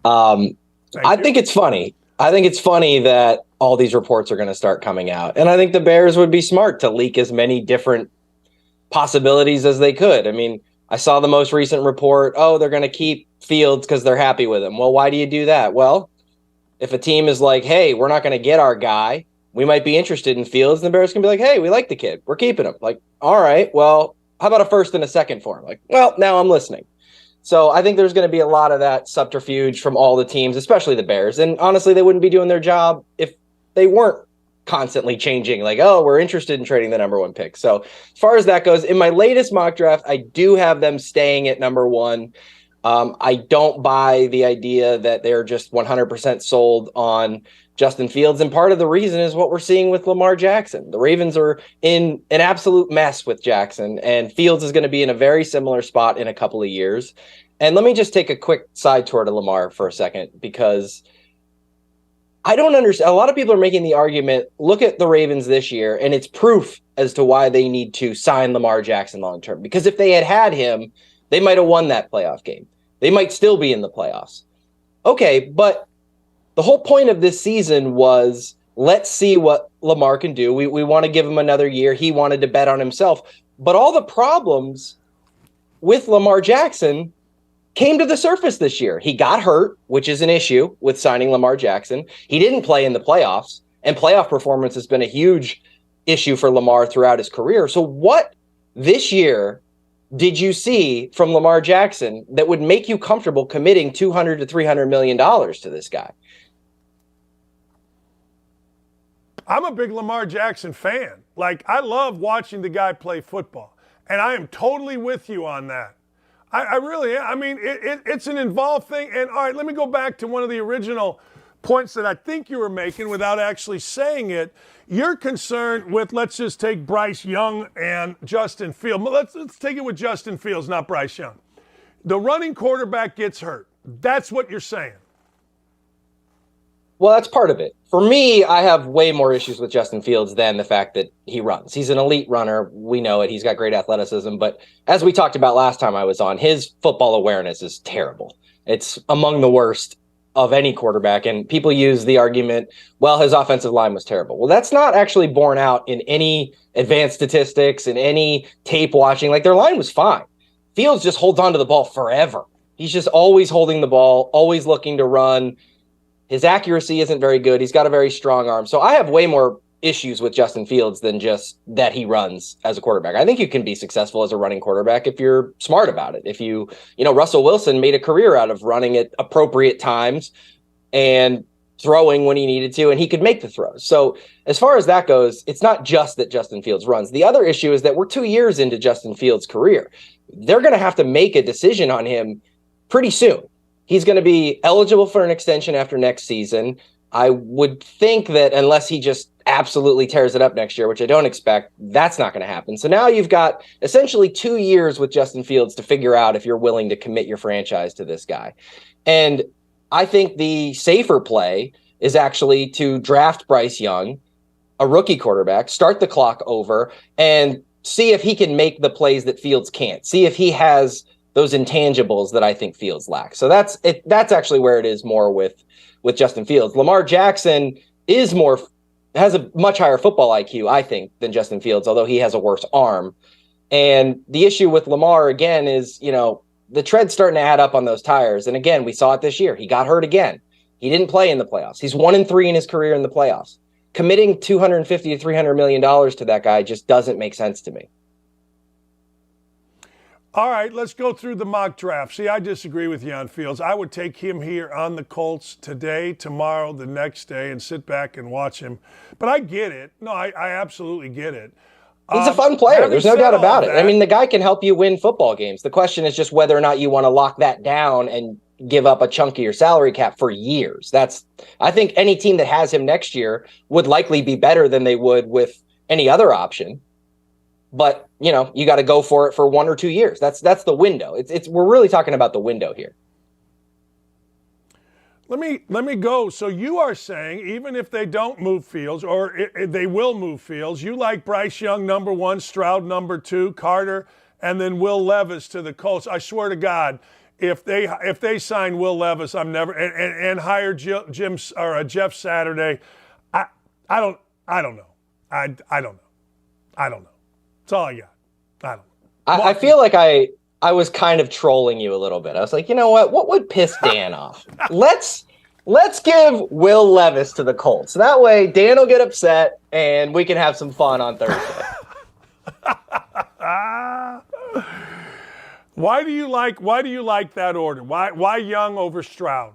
I think it's funny. I think it's funny that all these reports are going to start coming out, and I think the Bears would be smart to leak as many different possibilities as they could. I mean, I saw the most recent report. Oh, they're going to keep Fields because they're happy with him. Well, why do you do that? Well, if a team is like, hey, we're not going to get our guy, we might be interested in Fields, and the Bears can be like, hey, we like the kid, we're keeping him. Like, all right, well, how about a first and a second for him? Like, well, now I'm listening. So I think there's going to be a lot of that subterfuge from all the teams, especially the Bears. And honestly, they wouldn't be doing their job if they weren't constantly changing, like, oh, we're interested in trading the number 1 pick. So as far as that goes, in my latest mock draft, I do have them staying at number 1. I don't buy the idea that they're just 100% sold on Justin Fields. And part of the reason is what we're seeing with Lamar Jackson. The Ravens are in an absolute mess with Jackson, and Fields is going to be in a very similar spot in a couple of years. And let me just take a quick side tour to Lamar for a second, because I don't understand. A lot of people are making the argument, look at the Ravens this year, and it's proof as to why they need to sign Lamar Jackson long-term. Because if they had him, they might have won that playoff game. They might still be in the playoffs. Okay, but the whole point of this season was, let's see what Lamar can do. We want to give him another year. He wanted to bet on himself. But all the problems with Lamar Jackson came to the surface this year. He got hurt, which is an issue with signing Lamar Jackson. He didn't play in the playoffs, and playoff performance has been a huge issue for Lamar throughout his career. So what this year did you see from Lamar Jackson that would make you comfortable committing $200 to $300 million to this guy? I'm a big Lamar Jackson fan. Like, I love watching the guy play football, and I am totally with you on that. I really am. I mean, it's an involved thing. And all right, let me go back to one of the original points that I think you were making without actually saying it. You're concerned with, let's just take Bryce Young and Justin Fields. Let's take it with Justin Fields, not Bryce Young. The running quarterback gets hurt. That's what you're saying. Well, that's part of it. For me, I have way more issues with Justin Fields than the fact that he runs. He's an elite runner. We know it. He's got great athleticism. But as we talked about last time I was on, his football awareness is terrible. It's among the worst of any quarterback. And people use the argument, well, his offensive line was terrible. Well, that's not actually borne out in any advanced statistics, in any tape watching. Like, their line was fine. Fields just holds on to the ball forever. He's just always holding the ball, always looking to run. His accuracy isn't very good. He's got a very strong arm. So I have way more issues with Justin Fields than just that he runs as a quarterback. I think you can be successful as a running quarterback if you're smart about it. If you Russell Wilson made a career out of running at appropriate times and throwing when he needed to, and he could make the throws. So as far as that goes, it's not just that Justin Fields runs. The other issue is that we're 2 years into Justin Fields' career. They're going to have to make a decision on him pretty soon. He's going to be eligible for an extension after next season. I would think that unless he just absolutely tears it up next year, which I don't expect, that's not going to happen. So now you've got essentially 2 years with Justin Fields to figure out if you're willing to commit your franchise to this guy. And I think the safer play is actually to draft Bryce Young, a rookie quarterback, start the clock over, and see if he can make the plays that Fields can't. See if he has those intangibles that I think Fields lacks. So that's it. That's actually where it is more with Justin Fields. Lamar Jackson has a much higher football IQ, I think, than Justin Fields, although he has a worse arm. And the issue with Lamar, again, is, the tread's starting to add up on those tires. And again, we saw it this year. He got hurt again. He didn't play in the playoffs. He's 1-3 in his career in the playoffs. Committing $250 to $300 million to that guy just doesn't make sense to me. All right, let's go through the mock draft. See, I disagree with you on Fields. I would take him here on the Colts today, tomorrow, the next day, and sit back and watch him. But I get it. No, I absolutely get it. He's a fun player. There's no doubt about it. I mean, the guy can help you win football games. The question is just whether or not you want to lock that down and give up a chunk of your salary cap for years. I think any team that has him next year would likely be better than they would with any other option. But, you got to go for it for 1 or 2 years. That's the window. We're really talking about the window here. Let me go. So you are saying even if they don't move Fields, or they will move Fields, you like Bryce Young number 1, Stroud number 2, Carter, and then Will Levis to the Colts. I swear to God, if they sign Will Levis, I'm never and hire Jeff Saturday, I don't know. I don't know. That's all I got. I don't know. I feel like I was kind of trolling you a little bit. I was like, you know what? What would piss Dan off? Let's give Will Levis to the Colts. That way Dan will get upset and we can have some fun on Thursday. Why do you like that order? Why Young over Stroud?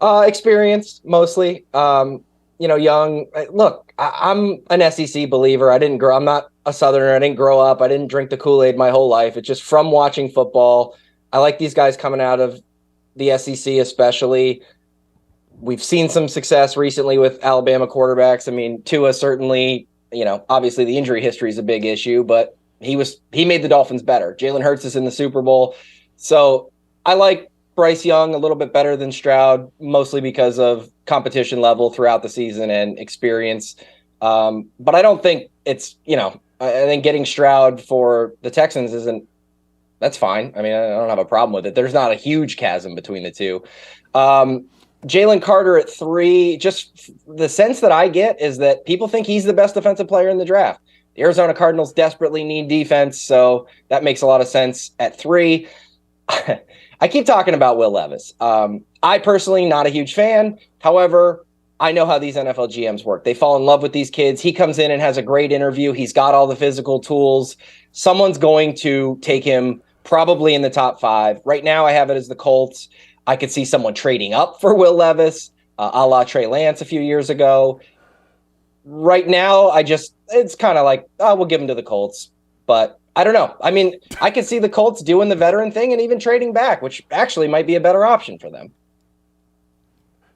Experience mostly. Young. Look, I'm an SEC believer. I'm not a Southerner. I didn't grow up. I didn't drink the Kool-Aid my whole life. It's just from watching football. I like these guys coming out of the SEC, especially. We've seen some success recently with Alabama quarterbacks. I mean, Tua certainly, obviously the injury history is a big issue, but he made the Dolphins better. Jalen Hurts is in the Super Bowl. So I like Bryce Young a little bit better than Stroud, mostly because of competition level throughout the season and experience. But I don't think it's, I think getting Stroud for the Texans that's fine. I mean, I don't have a problem with it. There's not a huge chasm between the two. Jalen Carter at 3, just the sense that I get is that people think he's the best defensive player in the draft. The Arizona Cardinals desperately need defense, so that makes a lot of sense at 3. I keep talking about Will Levis. I personally not a huge fan. However, I know how these NFL GMs work. They fall in love with these kids. He comes in and has a great interview. He's got all the physical tools. Someone's going to take him probably in the top 5. Right now I have it as the Colts. I could see someone trading up for Will Levis, a la Trey Lance a few years ago. Right now, it's kind of like, we'll give him to the Colts. But I don't know. I mean, I could see the Colts doing the veteran thing and even trading back, which actually might be a better option for them.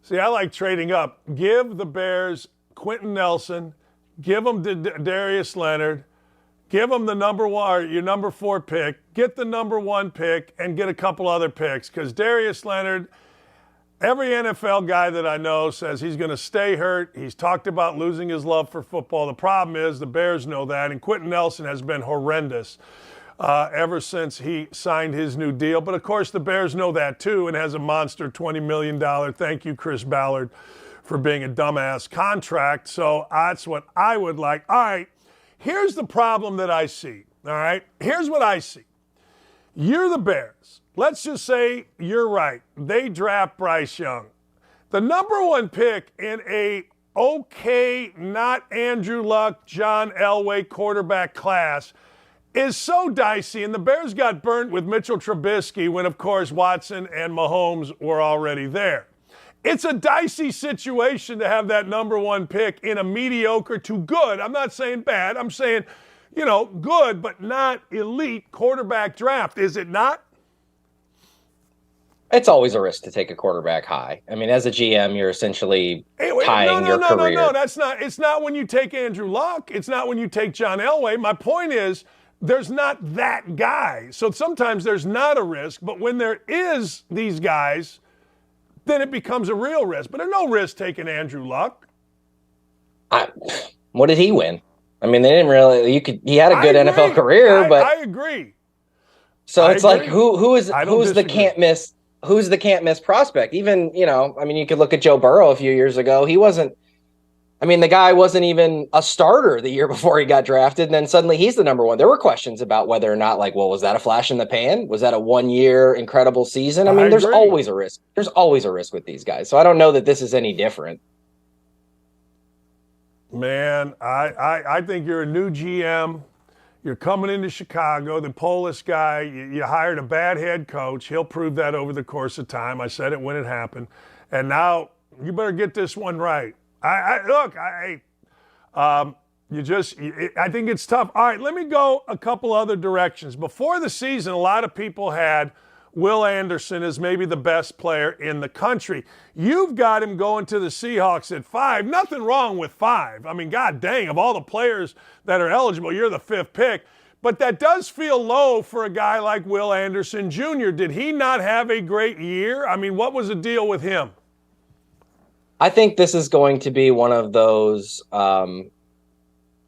See, I like trading up. Give the Bears Quentin Nelson, give them Darius Leonard, give them the number 1 or your number 4 pick, get the number 1 pick, and get a couple other picks. Because Darius Leonard, every NFL guy that I know says he's going to stay hurt. He's talked about losing his love for football. The problem is the Bears know that, and Quentin Nelson has been horrendous ever since he signed his new deal. But, of course, the Bears know that too and has a monster $20 million, thank you, Chris Ballard, for being a dumbass contract. So that's what I would like. All right, here's the problem that I see. All right, here's what I see. You're the Bears. Let's just say you're right. They draft Bryce Young. The number 1 pick in a okay, not Andrew Luck, John Elway quarterback class is so dicey, and the Bears got burnt with Mitchell Trubisky when, of course, Watson and Mahomes were already there. It's a dicey situation to have that number 1 pick in a mediocre to good, I'm not saying bad, I'm saying, good but not elite quarterback draft, is it not? It's always a risk to take a quarterback high. I mean, as a GM, you're essentially tying your career. No, that's not. It's not when you take Andrew Luck. It's not when you take John Elway. My point is, there's not that guy. So sometimes there's not a risk, but when there is these guys, then it becomes a real risk. But there's no risk taking Andrew Luck. What did he win? I mean, they didn't really. He had a good NFL career, but I agree. So it's like who's the can't miss? Who's the can't miss prospect? Even, I mean, you could look at Joe Burrow a few years ago. He wasn't, the guy wasn't even a starter the year before he got drafted. And then suddenly he's the number 1. There were questions about whether or not, was that a flash in the pan? Was that a 1-year incredible season? I mean, there's always a risk. There's always a risk with these guys. So I don't know that this is any different. Man, I think you're a new GM. You're coming into Chicago, the Polish guy, you hired a bad head coach. He'll prove that over the course of time. I said it when it happened. And now you better get this one right. I think it's tough. All right, let me go a couple other directions. Before the season, a lot of people had Will Anderson as maybe the best player in the country. You've got him going to the Seahawks at 5. Nothing wrong with 5. I mean, god dang, of all the players that are eligible, you're the 5th pick. But that does feel low for a guy like Will Anderson Jr. Did he not have a great year? I mean, what was the deal with him? I think this is going to be one of those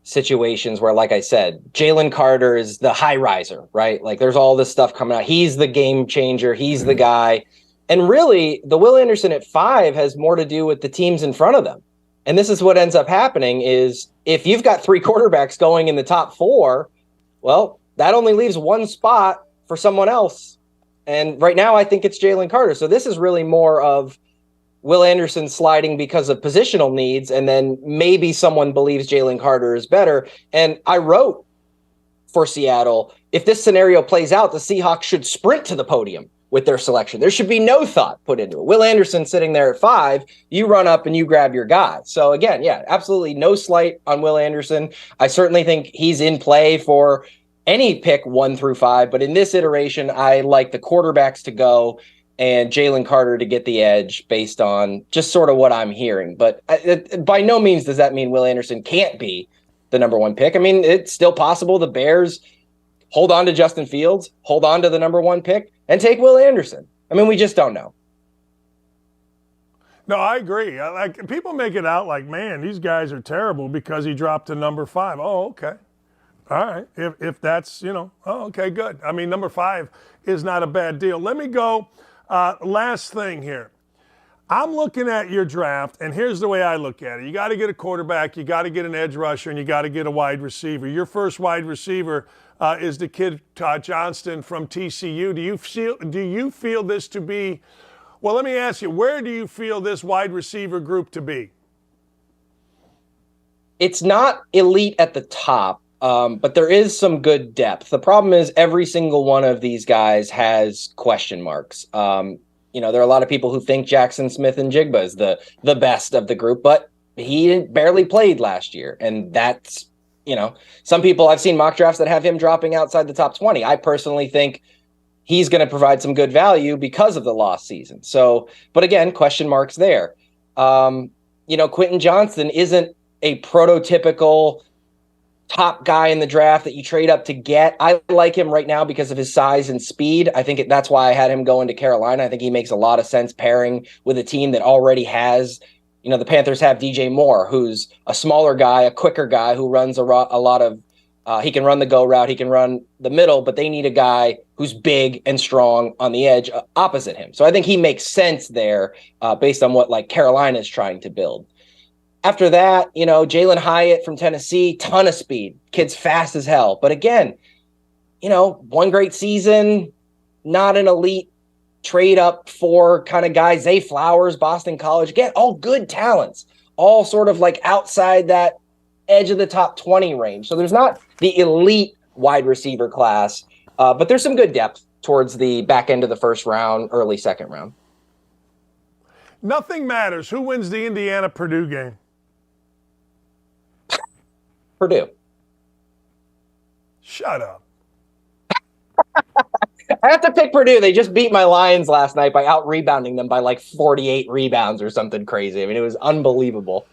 situations where, like I said, Jalen Carter is the high riser, right? Like there's all this stuff coming out. He's the game changer. He's the guy. And really, the Will Anderson at 5 has more to do with the teams in front of them. And this is what ends up happening is if you've got 3 quarterbacks going in the top 4, well, that only leaves 1 spot for someone else. And right now, I think it's Jalen Carter. So this is really more of Will Anderson sliding because of positional needs, and then maybe someone believes Jalen Carter is better. And I wrote for Seattle, if this scenario plays out, the Seahawks should sprint to the podium with their selection. There should be no thought put into it. Will Anderson sitting there at 5, you run up and you grab your guy. So again, absolutely no slight on Will Anderson. I certainly think he's in play for any pick 1 through 5, but in this iteration, I like the quarterbacks to go and Jalen Carter to get the edge based on just sort of what I'm hearing. But by no means does that mean Will Anderson can't be the number 1 pick. I mean, it's still possible the Bears hold on to Justin Fields, hold on to the number 1 pick, and take Will Anderson. I mean, we just don't know. No, I agree. Like people make it out like, man, these guys are terrible because he dropped to number 5. Oh, okay. All right. If that's, okay, good. I mean, number 5 is not a bad deal. Let me go. Last thing here. I'm looking at your draft, and here's the way I look at it. You got to get a quarterback, you got to get an edge rusher, and you got to get a wide receiver. Your first wide receiver is the kid Johnston from TCU. Do you feel this to be, well, let me ask you, where do you feel this wide receiver group to be? It's not elite at the top. But there is some good depth. The problem is every single one of these guys has question marks. There are a lot of people who think Jackson Smith and Jigba is the best of the group, but he barely played last year. And that's some people, I've seen mock drafts that have him dropping outside the top 20. I personally think he's going to provide some good value because of the lost season. So, but again, question marks there. Quentin Johnston isn't a prototypical top guy in the draft that you trade up to get. I like him right now because of his size and speed. I think that's why I had him go into Carolina. I think he makes a lot of sense pairing with a team that already has, the Panthers have DJ Moore, who's a smaller guy, a quicker guy who runs a lot of, he can run the go route, he can run the middle, but they need a guy who's big and strong on the edge opposite him. So I think he makes sense there based on what Carolina is trying to build. After that, Jalen Hyatt from Tennessee, ton of speed, kid's fast as hell. But again, one great season, not an elite trade up for kind of guy. Zay Flowers, Boston College, again, all good talents, all sort of outside that edge of the top 20 range. So there's not the elite wide receiver class, but there's some good depth towards the back end of the first round, early second round. Nothing matters. Who wins the Indiana-Purdue game? Purdue. Shut up. I have to pick Purdue. They just beat my Lions last night by out-rebounding them by 48 rebounds or something crazy. I mean, it was unbelievable.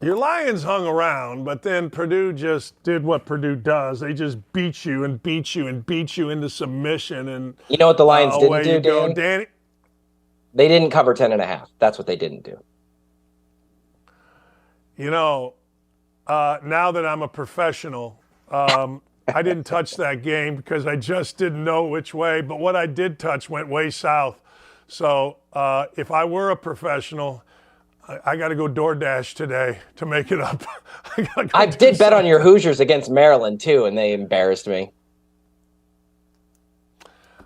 Your Lions hung around, but then Purdue just did what Purdue does. They just beat you and beat you and beat you into submission. And you know what the Lions didn't do, Danny? They didn't cover 10.5. That's what they didn't do. Now that I'm a professional, I didn't touch that game because I just didn't know which way. But what I did touch went way south. So if I were a professional, I got to go DoorDash today to make it up. I did bet on your Hoosiers against Maryland, too, and they embarrassed me.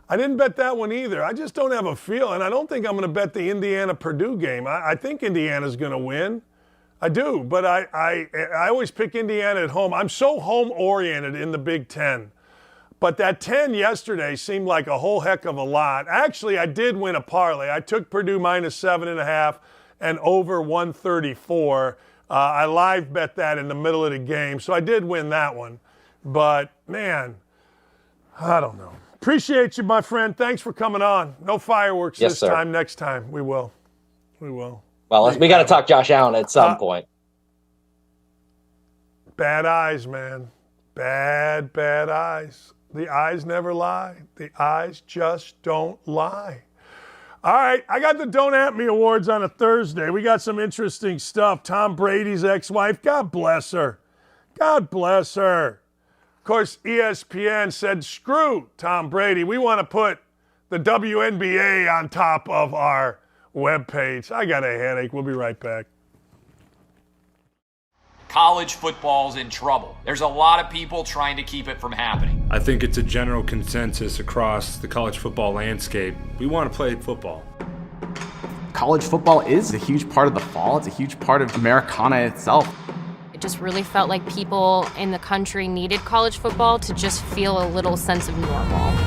I didn't bet that one either. I just don't have a feel, and I don't think I'm going to bet the Indiana-Purdue game. I think Indiana's going to win. I do, but I always pick Indiana at home. I'm so home-oriented in the Big Ten. But that 10 yesterday seemed like a whole heck of a lot. Actually, I did win a parlay. I took Purdue minus 7.5 and over 134. I live bet that in the middle of the game, so I did win that one. But, man, I don't know. Appreciate you, my friend. Thanks for coming on. No fireworks this time. Next time, we will. We will. Well, we got to talk Josh Allen at some point. Bad eyes, man. Bad eyes. The eyes never lie. The eyes just don't lie. All right, I got the Don't At Me Awards on a Thursday. We got some interesting stuff. Tom Brady's ex-wife, God bless her. God bless her. Of course, ESPN said, screw Tom Brady. We want to put the WNBA on top of our webpage. I got a headache. We'll be right back. College football's in trouble. There's a lot of people trying to keep it from happening. I think it's a general consensus across the college football landscape. We want to play football. College football is a huge part of the fall. It's a huge part of Americana itself. It just really felt like people in the country needed college football to just feel a little sense of normal.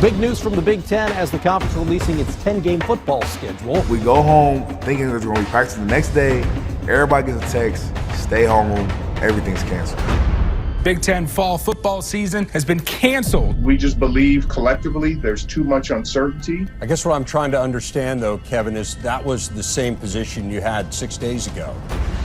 Big news from the Big Ten as the conference releasing its 10-game football schedule. We go home thinking there's going to be practice the next day. Everybody gets a text, stay home, everything's canceled. Big Ten fall football season has been canceled. We just believe collectively there's too much uncertainty. I guess what I'm trying to understand, though, Kevin, is that was the same position you had 6 days ago.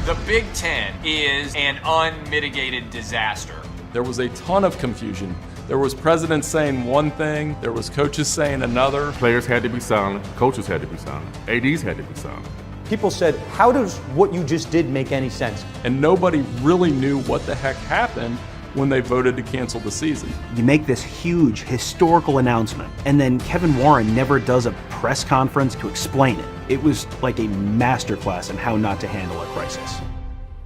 The Big Ten is an unmitigated disaster. There was a ton of confusion. There was presidents saying one thing, there was coaches saying another. Players had to be silent, coaches had to be silent, ADs had to be silent. People said, how does what you just did make any sense? And nobody really knew what the heck happened when they voted to cancel the season. You make this huge historical announcement, and then Kevin Warren never does a press conference to explain it. It was like a masterclass in how not to handle a crisis.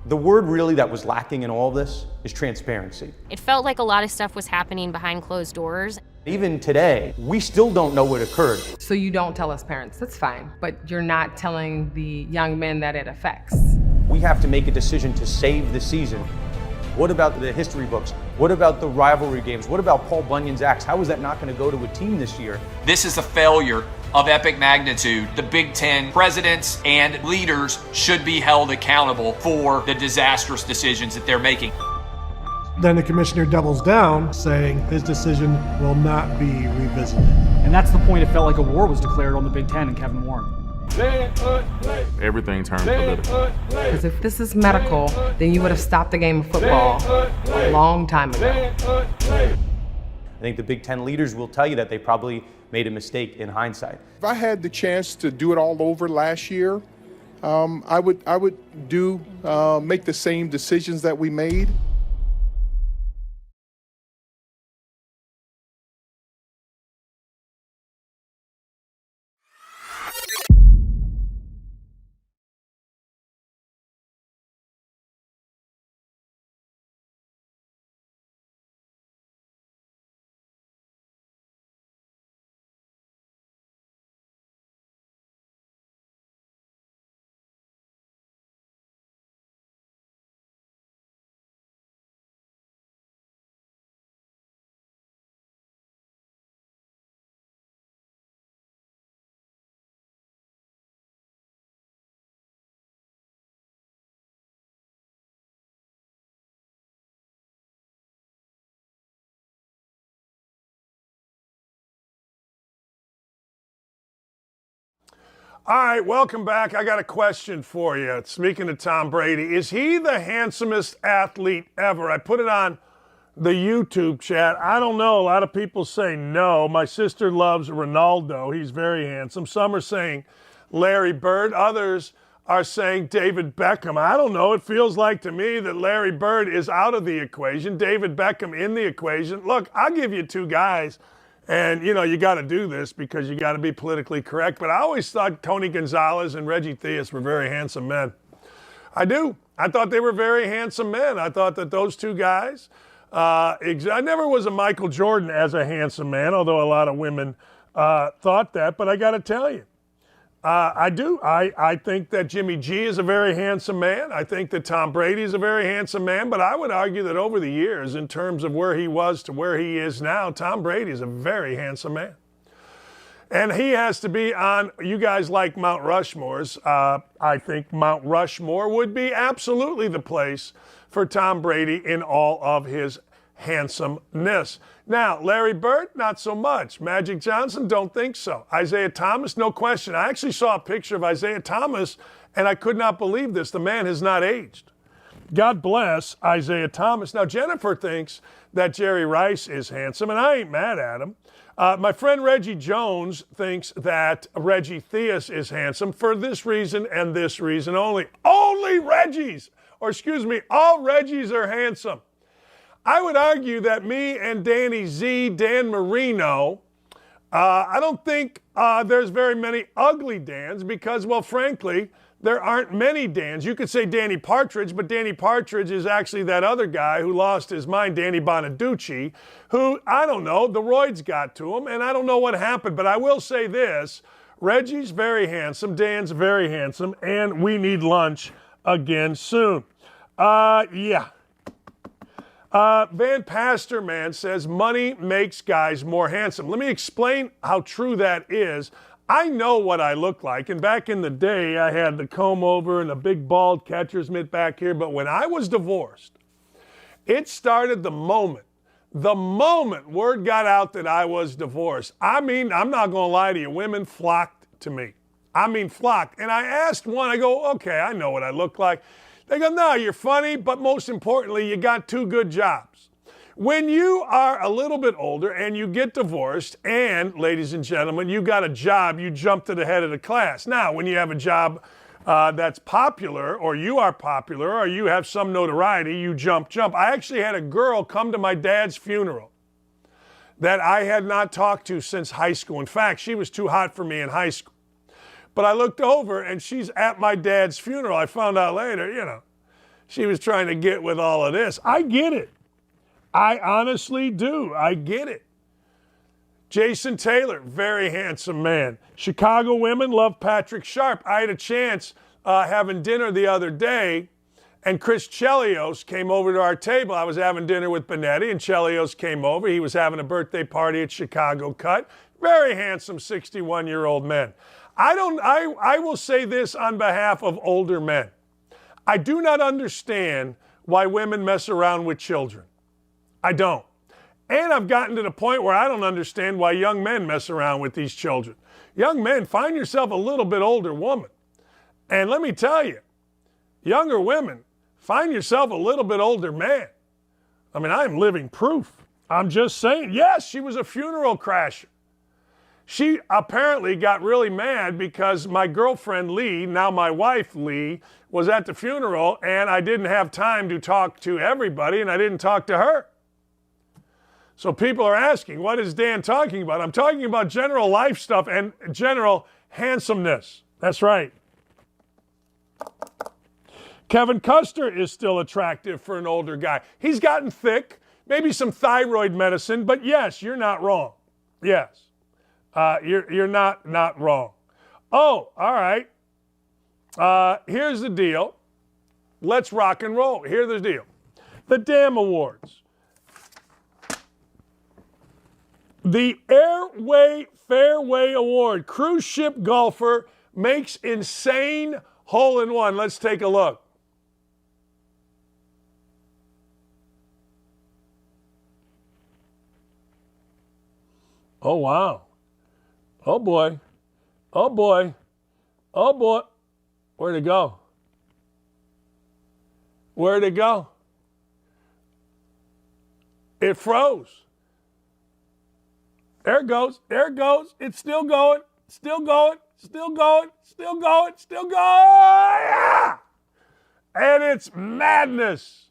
The word really that was lacking in all this is transparency. It felt like a lot of stuff was happening behind closed doors. Even today, we still don't know what occurred. So you don't tell us parents, that's fine, but you're not telling the young men that it affects. We have to make a decision to save the season. What about the history books? What about the rivalry games? What about Paul Bunyan's axe? How is that not going to go to a team this year? This is a failure of epic magnitude, the Big Ten presidents and leaders should be held accountable for the disastrous decisions that they're making. Then the commissioner doubles down, saying his decision will not be revisited. And that's the point. It felt like a war was declared on the Big Ten and Kevin Warren. Everything turned political. Because if this is medical, then you would have stopped the game of football a long time ago. I think the Big Ten leaders will tell you that they probably made a mistake in hindsight. If I had the chance to do it all over last year, I would make the same decisions that we made. All right, welcome back. I got a question for you. Speaking of Tom Brady, is he the handsomest athlete ever? I put it on the YouTube chat. I don't know. A lot of people say no. My sister loves Ronaldo. He's very handsome. Some are saying Larry Bird. Others are saying David Beckham. I don't know. It feels like to me that Larry Bird is out of the equation. David Beckham in the equation. Look, I'll give you two guys. And, you know, you got to do this because you got to be politically correct. But I always thought Tony Gonzalez and Reggie Theus were very handsome men. I do. I thought they were very handsome men. I thought that those two guys, I never was a Michael Jordan as a handsome man, although a lot of women thought that. But I got to tell you, I do. I think that Jimmy G is a very handsome man. I think that Tom Brady is a very handsome man. But I would argue that over the years, in terms of where he was to where he is now, Tom Brady is a very handsome man. And he has to be on, you guys like Mount Rushmore's. I think Mount Rushmore would be absolutely the place for Tom Brady in all of his handsomeness. Now, Larry Bird, not so much. Magic Johnson, don't think so. Isaiah Thomas, no question. I actually saw a picture of Isaiah Thomas, and I could not believe this. The man has not aged. God bless Isaiah Thomas. Now, Jennifer thinks that Jerry Rice is handsome, and I ain't mad at him. My friend Reggie Jones thinks that Reggie Theus is handsome for this reason and this reason only. Only Reggies, or excuse me, all Reggies are handsome. I would argue that me and Danny Z, Dan Marino, I don't think there's very many ugly Dans because, well, frankly, there aren't many Dans. You could say Danny Partridge, but Danny Partridge is actually that other guy who lost his mind, Danny Bonaducci, who, I don't know, the roids got to him, and I don't know what happened. But I will say this, Reggie's very handsome, Dan's very handsome, and we need lunch again soon. Yeah. Van Pasterman says money makes guys more handsome. Let me explain how true that is. I know what I look like, and back in the day, I had the comb over and a big bald catcher's mitt back here, but when I was divorced, it started the moment word got out that I was divorced. I mean, I'm not going to lie to you, women flocked to me. I mean, flocked. And I asked one, I go, okay, I know what I look like. They go, no, you're funny, but most importantly, you got two good jobs. When you are a little bit older and you get divorced and, ladies and gentlemen, you got a job, you jump to the head of the class. Now, when you have a job that's popular or you are popular or you have some notoriety, you jump. I actually had a girl come to my dad's funeral that I had not talked to since high school. In fact, she was too hot for me in high school. But I looked over, and she's at my dad's funeral. I found out later, you know, she was trying to get with all of this. I get it. I honestly do. I get it. Jason Taylor, very handsome man. Chicago women love Patrick Sharp. I had a chance having dinner the other day, and Chris Chelios came over to our table. I was having dinner with Benetti, and Chelios came over. He was having a birthday party at Chicago Cut. Very handsome 61-year-old men. I will say this on behalf of older men. I do not understand why women mess around with children. I don't. And I've gotten to the point where I don't understand why young men mess around with these children. Young men, find yourself a little bit older woman. And let me tell you, younger women, find yourself a little bit older man. I mean, I'm living proof. I'm just saying, yes, she was a funeral crasher. She apparently got really mad because my girlfriend Lee, now my wife Lee, was at the funeral and I didn't have time to talk to everybody and I didn't talk to her. So people are asking, what is Dan talking about? I'm talking about general life stuff and general handsomeness. That's right. Kevin Custer is still attractive for an older guy. He's gotten thick, maybe some thyroid medicine, but yes, you're not wrong. Yes, you're not wrong. Oh, all right. Here's the deal. Let's rock and roll. Here's the deal. The damn awards. The Airway Fairway Award. Cruise ship golfer makes insane hole-in-one. Let's take a look. Oh, wow. Oh, boy. Oh, boy. Oh, boy. Where'd it go? Where'd it go? It froze. There it goes. There it goes. It's still going. Still going. Still going. Still going. Still going. Yeah! And it's madness.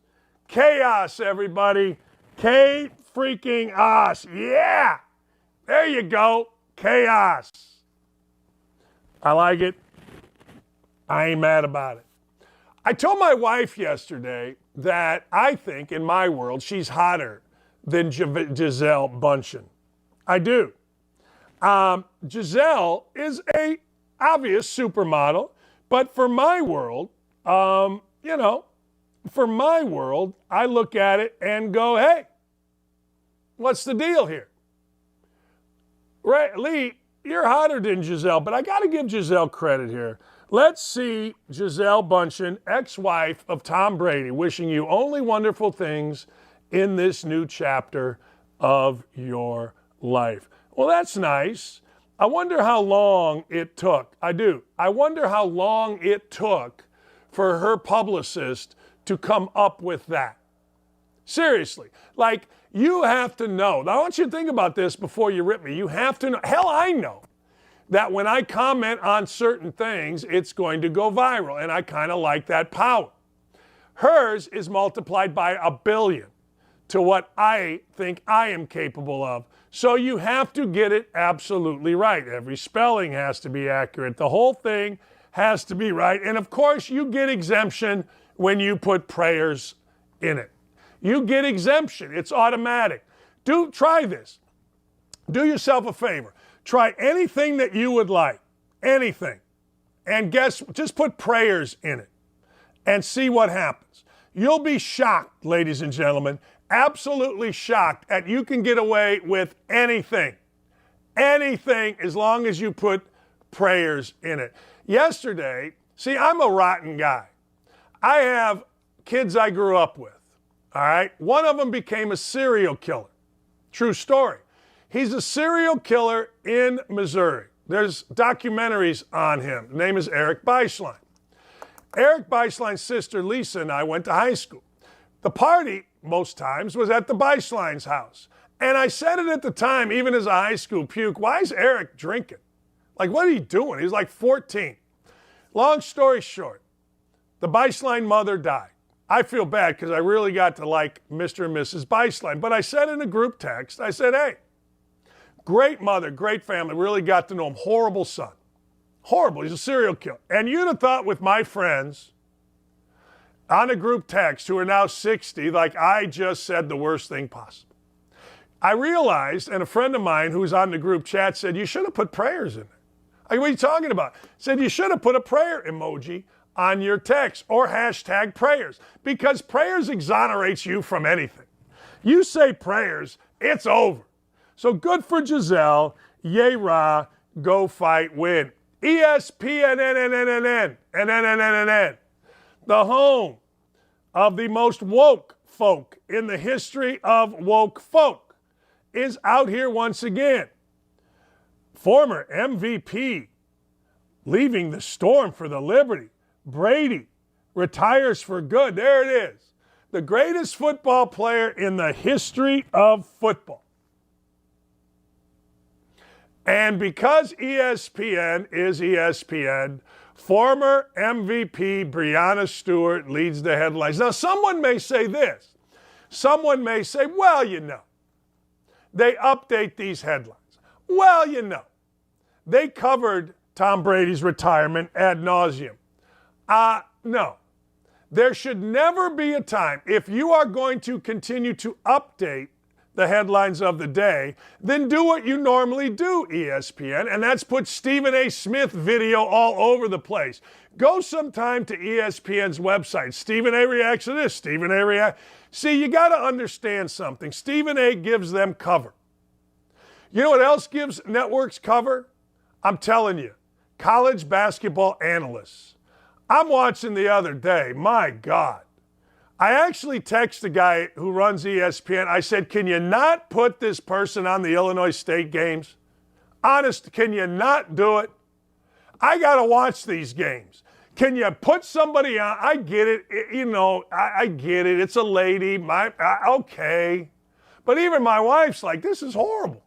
Chaos, everybody. K-freaking-os. Yeah. There you go. Chaos. I like it. I ain't mad about it. I told my wife yesterday that I think, in my world, she's hotter than Gisele Bündchen. I do. Gisele is a obvious supermodel, but for my world, for my world, I look at it and go, hey, what's the deal here? Right, Lee, you're hotter than Gisele, but I got to give Gisele credit here. Let's see Gisele Bündchen, ex-wife of Tom Brady, wishing you only wonderful things in this new chapter of your life. Well, that's nice. I wonder how long it took. I do. I wonder how long it took for her publicist to come up with that. Seriously. Like, you have to know. Now, I want you to think about this before you rip me. You have to know. Hell, I know that when I comment on certain things, it's going to go viral, and I kind of like that power. Hers is multiplied by 1 billion to what I think I am capable of. So you have to get it absolutely right. Every spelling has to be accurate. The whole thing has to be right. And of course, you get exemption when you put prayers in it. You get exemption. It's automatic. Try this. Do yourself a favor. Try anything that you would like. Anything. And just put prayers in it. And see what happens. You'll be shocked, ladies and gentlemen. Absolutely shocked at you can get away with anything. Anything as long as you put prayers in it. Yesterday, see, I'm a rotten guy. I have kids I grew up with. All right? One of them became a serial killer. True story. He's a serial killer in Missouri. There's documentaries on him. The name is Eric Beislein. Eric Beislein's sister Lisa and I went to high school. The party, most times, was at the Beislein's house. And I said it at the time, even as a high school puke, why is Eric drinking? Like, what are you doing? He's like 14. Long story short, the Beislein mother died. I feel bad because I really got to like Mr. and Mrs. Beislein. But I said in a group text, I said, hey, great mother, great family, really got to know him. Horrible son. Horrible. He's a serial killer. And you'd have thought with my friends on a group text who are now 60, like I just said the worst thing possible. I realized, and a friend of mine who's on the group chat said, you should have put prayers in it. Like, what are you talking about? Said you should have put a prayer emoji on your text or hashtag prayers because prayers exonerates you from anything. You say prayers, it's over. So good for Gisele. Yay, rah, go fight, win. ESPN, the home of the most woke folk in the history of woke folk, is out here once again. Former MVP leaving the Storm for the Liberty. Brady retires for good. There it is. The greatest football player in the history of football. And because ESPN is ESPN, former MVP Breonna Stewart leads the headlines. Now, someone may say this. Someone may say, well, you know, they update these headlines. Well, you know, they covered Tom Brady's retirement ad nauseum. No. There should never be a time, if you are going to continue to update the headlines of the day, then do what you normally do, ESPN, and that's put Stephen A. Smith video all over the place. Go sometime to ESPN's website. Stephen A. reacts to this. Stephen A. reacts. See, you got to understand something. Stephen A. gives them cover. You know what else gives networks cover? I'm telling you, college basketball analysts. I'm watching the other day, my God. I actually texted the guy who runs ESPN. I said, can you not put this person on the Illinois State games? Honest, can you not do it? I got to watch these games. Can you put somebody on? I get it. I get it. It's a lady. Okay. But even my wife's like, this is horrible.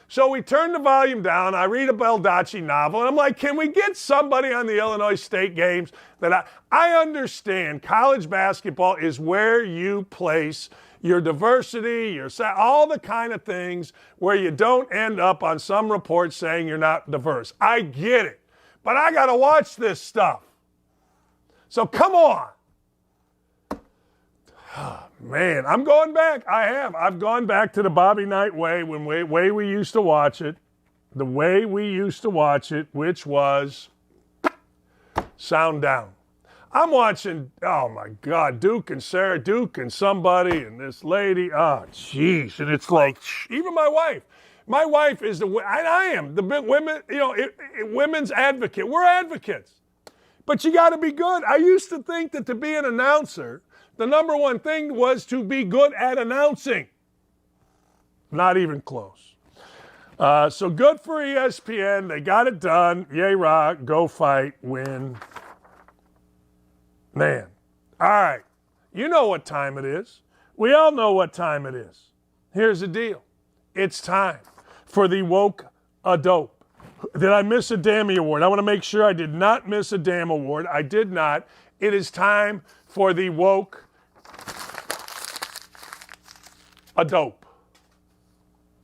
So we turn the volume down. I read a Baldacci novel, and I'm like, can we get somebody on the Illinois State games that I understand college basketball is where you place your diversity, all the kind of things where you don't end up on some report saying you're not diverse. I get it. But I got to watch this stuff. So come on. Man, I'm going back. I've gone back to the Bobby Knight way, way we used to watch it. The way we used to watch it, which was sound down. I'm watching, oh my God, Duke and Sarah Duke and somebody and this lady. Oh, jeez. And it's like, even my wife. My wife is and I am the big women, women's advocate. We're advocates. But you got to be good. I used to think that to be an announcer, the number one thing was to be good at announcing. Not even close. So good for ESPN. They got it done. Yay, rah, go fight, win. Man. All right. You know what time it is. We all know what time it is. Here's the deal. It's time for the Woke a Dope. Did I miss a Dammy Award? I want to make sure I did not miss a damn award. I did not. It is time for the Woke a Dope.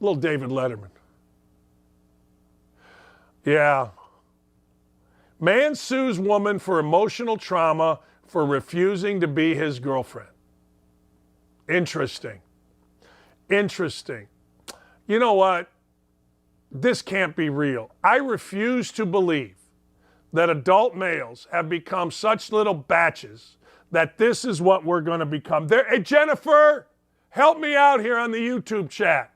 Little David Letterman. Yeah. Man sues woman for emotional trauma for refusing to be his girlfriend. Interesting. Interesting. You know what? This can't be real. I refuse to believe that adult males have become such little batches that this is what we're going to become. Hey, Jennifer, help me out here on the YouTube chat.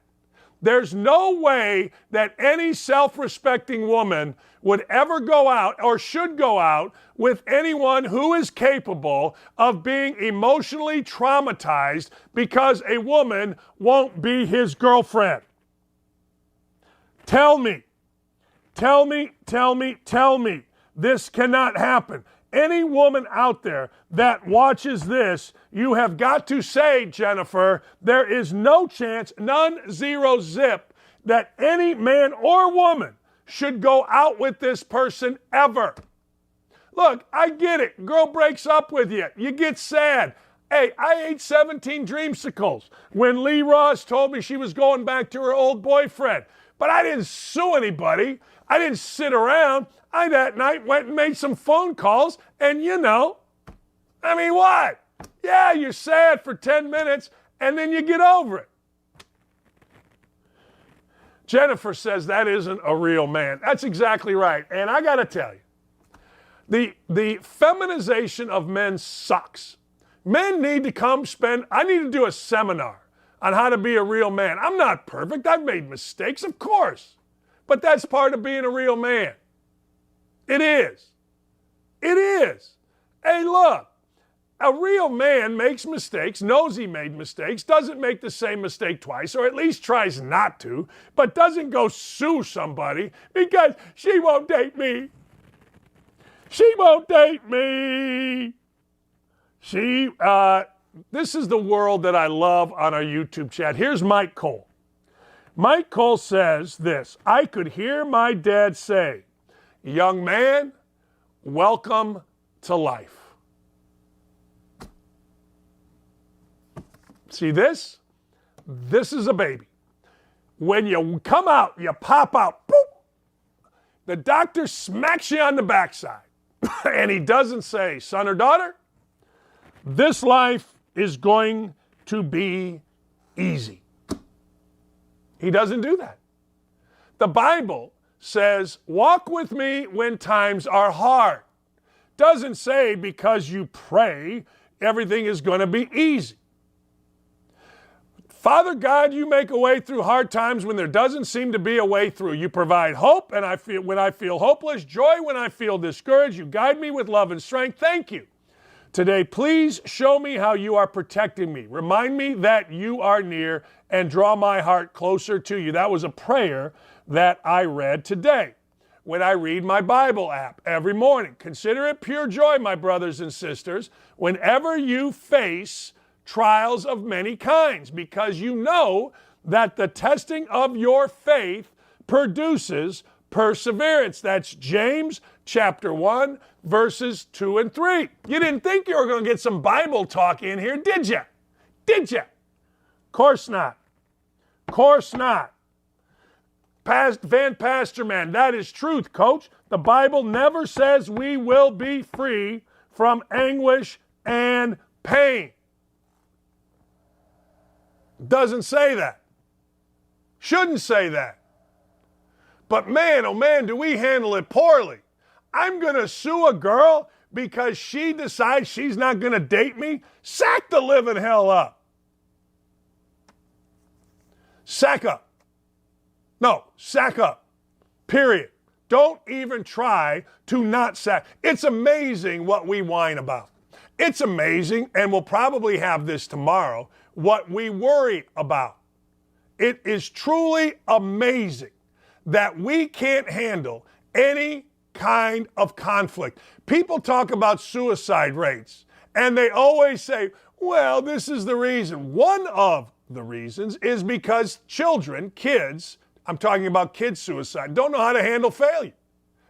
There's no way that any self-respecting woman would ever go out or should go out with anyone who is capable of being emotionally traumatized because a woman won't be his girlfriend. Tell me. This cannot happen. Any woman out there that watches this, you have got to say, Jennifer, there is no chance, none, zero, zip, that any man or woman should go out with this person ever. Look, I get it. Girl breaks up with you. You get sad. Hey, I ate 17 dreamsicles when Lee Ross told me she was going back to her old boyfriend. But I didn't sue anybody. I didn't sit around. I that night went and made some phone calls, and what? Yeah, you're sad for 10 minutes, and then you get over it. Jennifer says that isn't a real man. That's exactly right. And I got to tell you, the feminization of men sucks. Men need to I need to do a seminar on how to be a real man. I'm not perfect. I've made mistakes, of course. But that's part of being a real man. It is. It is. Hey, look, a real man makes mistakes, knows he made mistakes, doesn't make the same mistake twice, or at least tries not to, but doesn't go sue somebody because she won't date me. She won't date me. This is the world that I love on our YouTube chat. Here's Mike Cole. Mike Cole says this: I could hear my dad say, young man, welcome to life. See this? This is a baby. When you come out, you pop out, boop. The doctor smacks you on the backside. And he doesn't say, son or daughter, this life is going to be easy. He doesn't do that. The Bible says, walk with me when times are hard. Doesn't say because you pray, everything is going to be easy. Father God, you make a way through hard times when there doesn't seem to be a way through. You provide hope when I feel hopeless, joy when I feel discouraged. You guide me with love and strength. Thank you. Today, please show me how you are protecting me. Remind me that you are near and draw my heart closer to you. That was a prayer that I read today when I read my Bible app every morning. Consider it pure joy, my brothers and sisters, whenever you face trials of many kinds, because you know that the testing of your faith produces perseverance. That's James chapter 1, verses 2 and 3. You didn't think you were going to get some Bible talk in here, did you? Did you? Course not. Course not. Van Pasterman, that is truth, coach. The Bible never says we will be free from anguish and pain. Doesn't say that. Shouldn't say that. But man, oh man, do we handle it poorly. I'm going to sue a girl because she decides she's not going to date me? Sack the living hell up. Sack up. No, sack up. Period. Don't even try to not sack. It's amazing what we whine about. It's amazing, and we'll probably have this tomorrow, what we worry about. It is truly amazing that we can't handle any kind of conflict. People talk about suicide rates, and they always say, well, this is the reason. One of the reasons is because children, kids, I'm talking about kid suicide, don't know how to handle failure.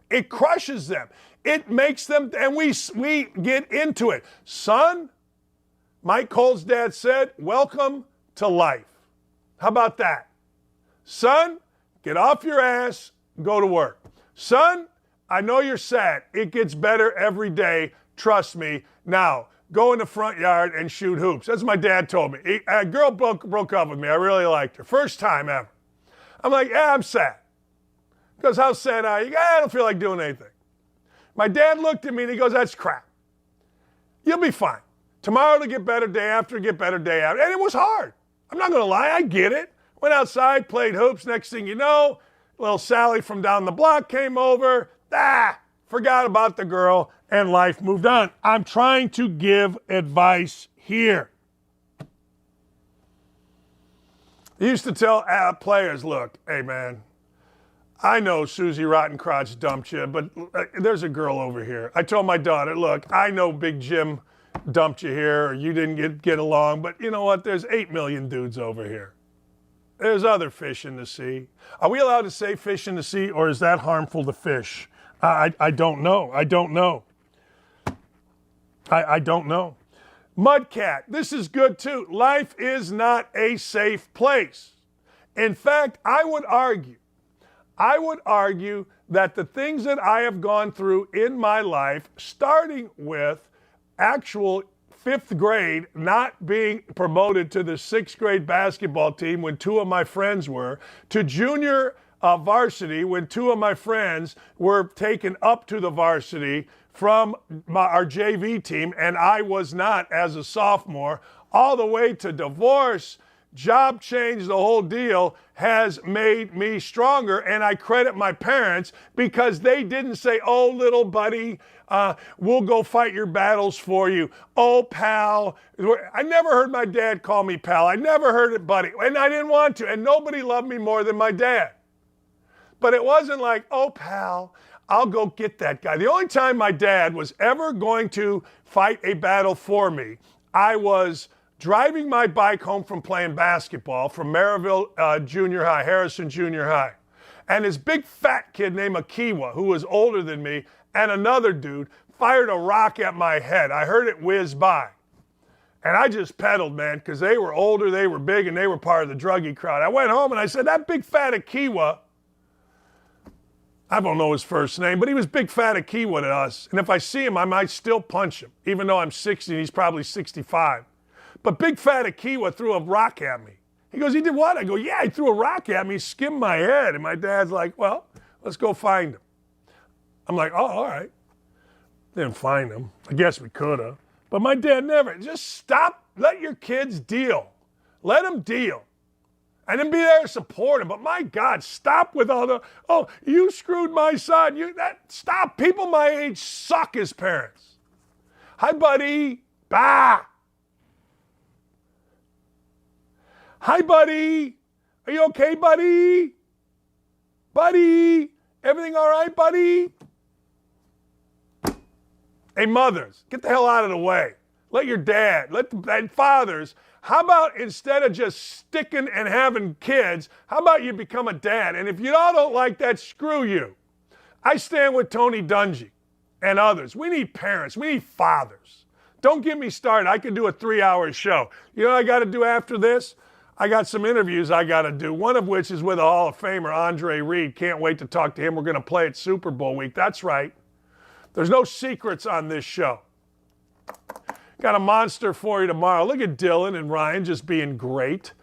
It crushes them. It makes them, and we get into it. Son, Mike Cole's dad said, welcome to life. How about that? Son, get off your ass, go to work. Son, I know you're sad. It gets better every day. Trust me. Now, go in the front yard and shoot hoops. That's what my dad told me. A girl broke up with me. I really liked her. First time ever. I'm like, yeah, I'm sad. Because how sad are you? I don't feel like doing anything. My dad looked at me and he goes, that's crap. You'll be fine. Tomorrow it'll get better, day after get better, day after. And it was hard. I'm not going to lie. I get it. Went outside, played hoops. Next thing you know, little Sally from down the block came over. Forgot about the girl, and life moved on. I'm trying to give advice here. I used to tell players, look, hey, man, I know Susie Rottencrotch dumped you, but there's a girl over here. I told my daughter, look, I know Big Jim dumped you here, or you didn't get along, but you know what? There's 8 million dudes over here. There's other fish in the sea. Are we allowed to say fish in the sea, or is that harmful to fish? I don't know. I don't know. I don't know. Mudcat, this is good too. Life is not a safe place. In fact, I would argue that the things that I have gone through in my life, starting with actual 5th grade, not being promoted to the 6th grade basketball team when 2 of my friends were, to junior varsity when 2 of my friends were taken up to the varsity from our JV team, and I was not as a sophomore, all the way to divorce, job change, the whole deal has made me stronger. And I credit my parents because they didn't say, oh, little buddy, we'll go fight your battles for you. Oh, pal. I never heard my dad call me pal. I never heard it buddy. And I didn't want to. And nobody loved me more than my dad. But it wasn't like, oh, pal, I'll go get that guy. The only time my dad was ever going to fight a battle for me, I was driving my bike home from playing basketball from Maryville Junior High, Harrison Junior High. And this big fat kid named Akiwa, who was older than me, and another dude fired a rock at my head. I heard it whiz by. And I just pedaled, man, because they were older, they were big, and they were part of the druggy crowd. I went home and I said, that big fat Akiwa, I don't know his first name, but he was big fat Akiwa to us. And if I see him, I might still punch him, even though I'm 60 and he's probably 65. But big fat Akiwa threw a rock at me. He goes, he did what? I go, yeah, he threw a rock at me, skimmed my head. And my dad's like, well, let's go find him. I'm like, oh, all right. Didn't find him. I guess we could have. But my dad never. Just stop. Let your kids deal. Let them deal. And then be there to support him. But my God, stop with all the, oh, you screwed my son. Stop. People my age suck as parents. Hi, buddy. Bah. Hi, buddy. Are you okay, buddy? Buddy. Everything all right, buddy? Hey, mothers, get the hell out of the way. Let your dad, and fathers, how about instead of just sticking and having kids, how about you become a dad? And if you all don't like that, screw you. I stand with Tony Dungy and others. We need parents. We need fathers. Don't get me started. I could do a 3-hour show. You know what I got to do after this? I got some interviews I got to do, one of which is with a Hall of Famer, Andre Reed. Can't wait to talk to him. We're going to play at Super Bowl week. That's right. There's no secrets on this show. Got a monster for you tomorrow. Look at Dylan and Ryan just being great.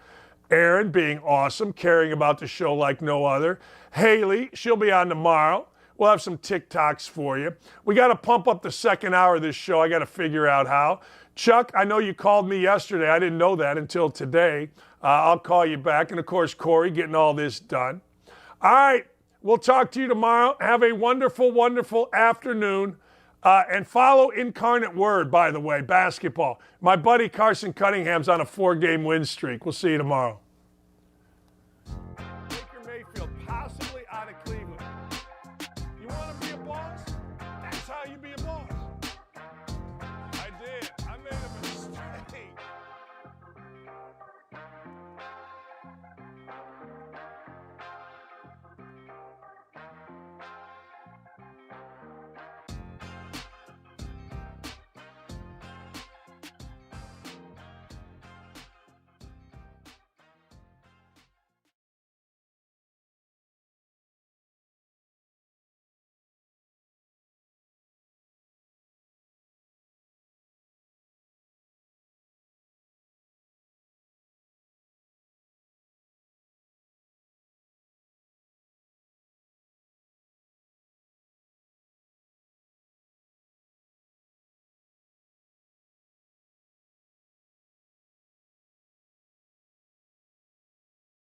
Aaron being awesome, caring about the show like no other. Haley, she'll be on tomorrow. We'll have some TikToks for you. We got to pump up the second hour of this show. I got to figure out how. Chuck, I know you called me yesterday. I didn't know that until today. I'll call you back. And, of course, Corey getting all this done. All right. We'll talk to you tomorrow. Have a wonderful, wonderful afternoon. And follow Incarnate Word, by the way, basketball. My buddy Carson Cunningham's on a 4-game win streak. We'll see you tomorrow.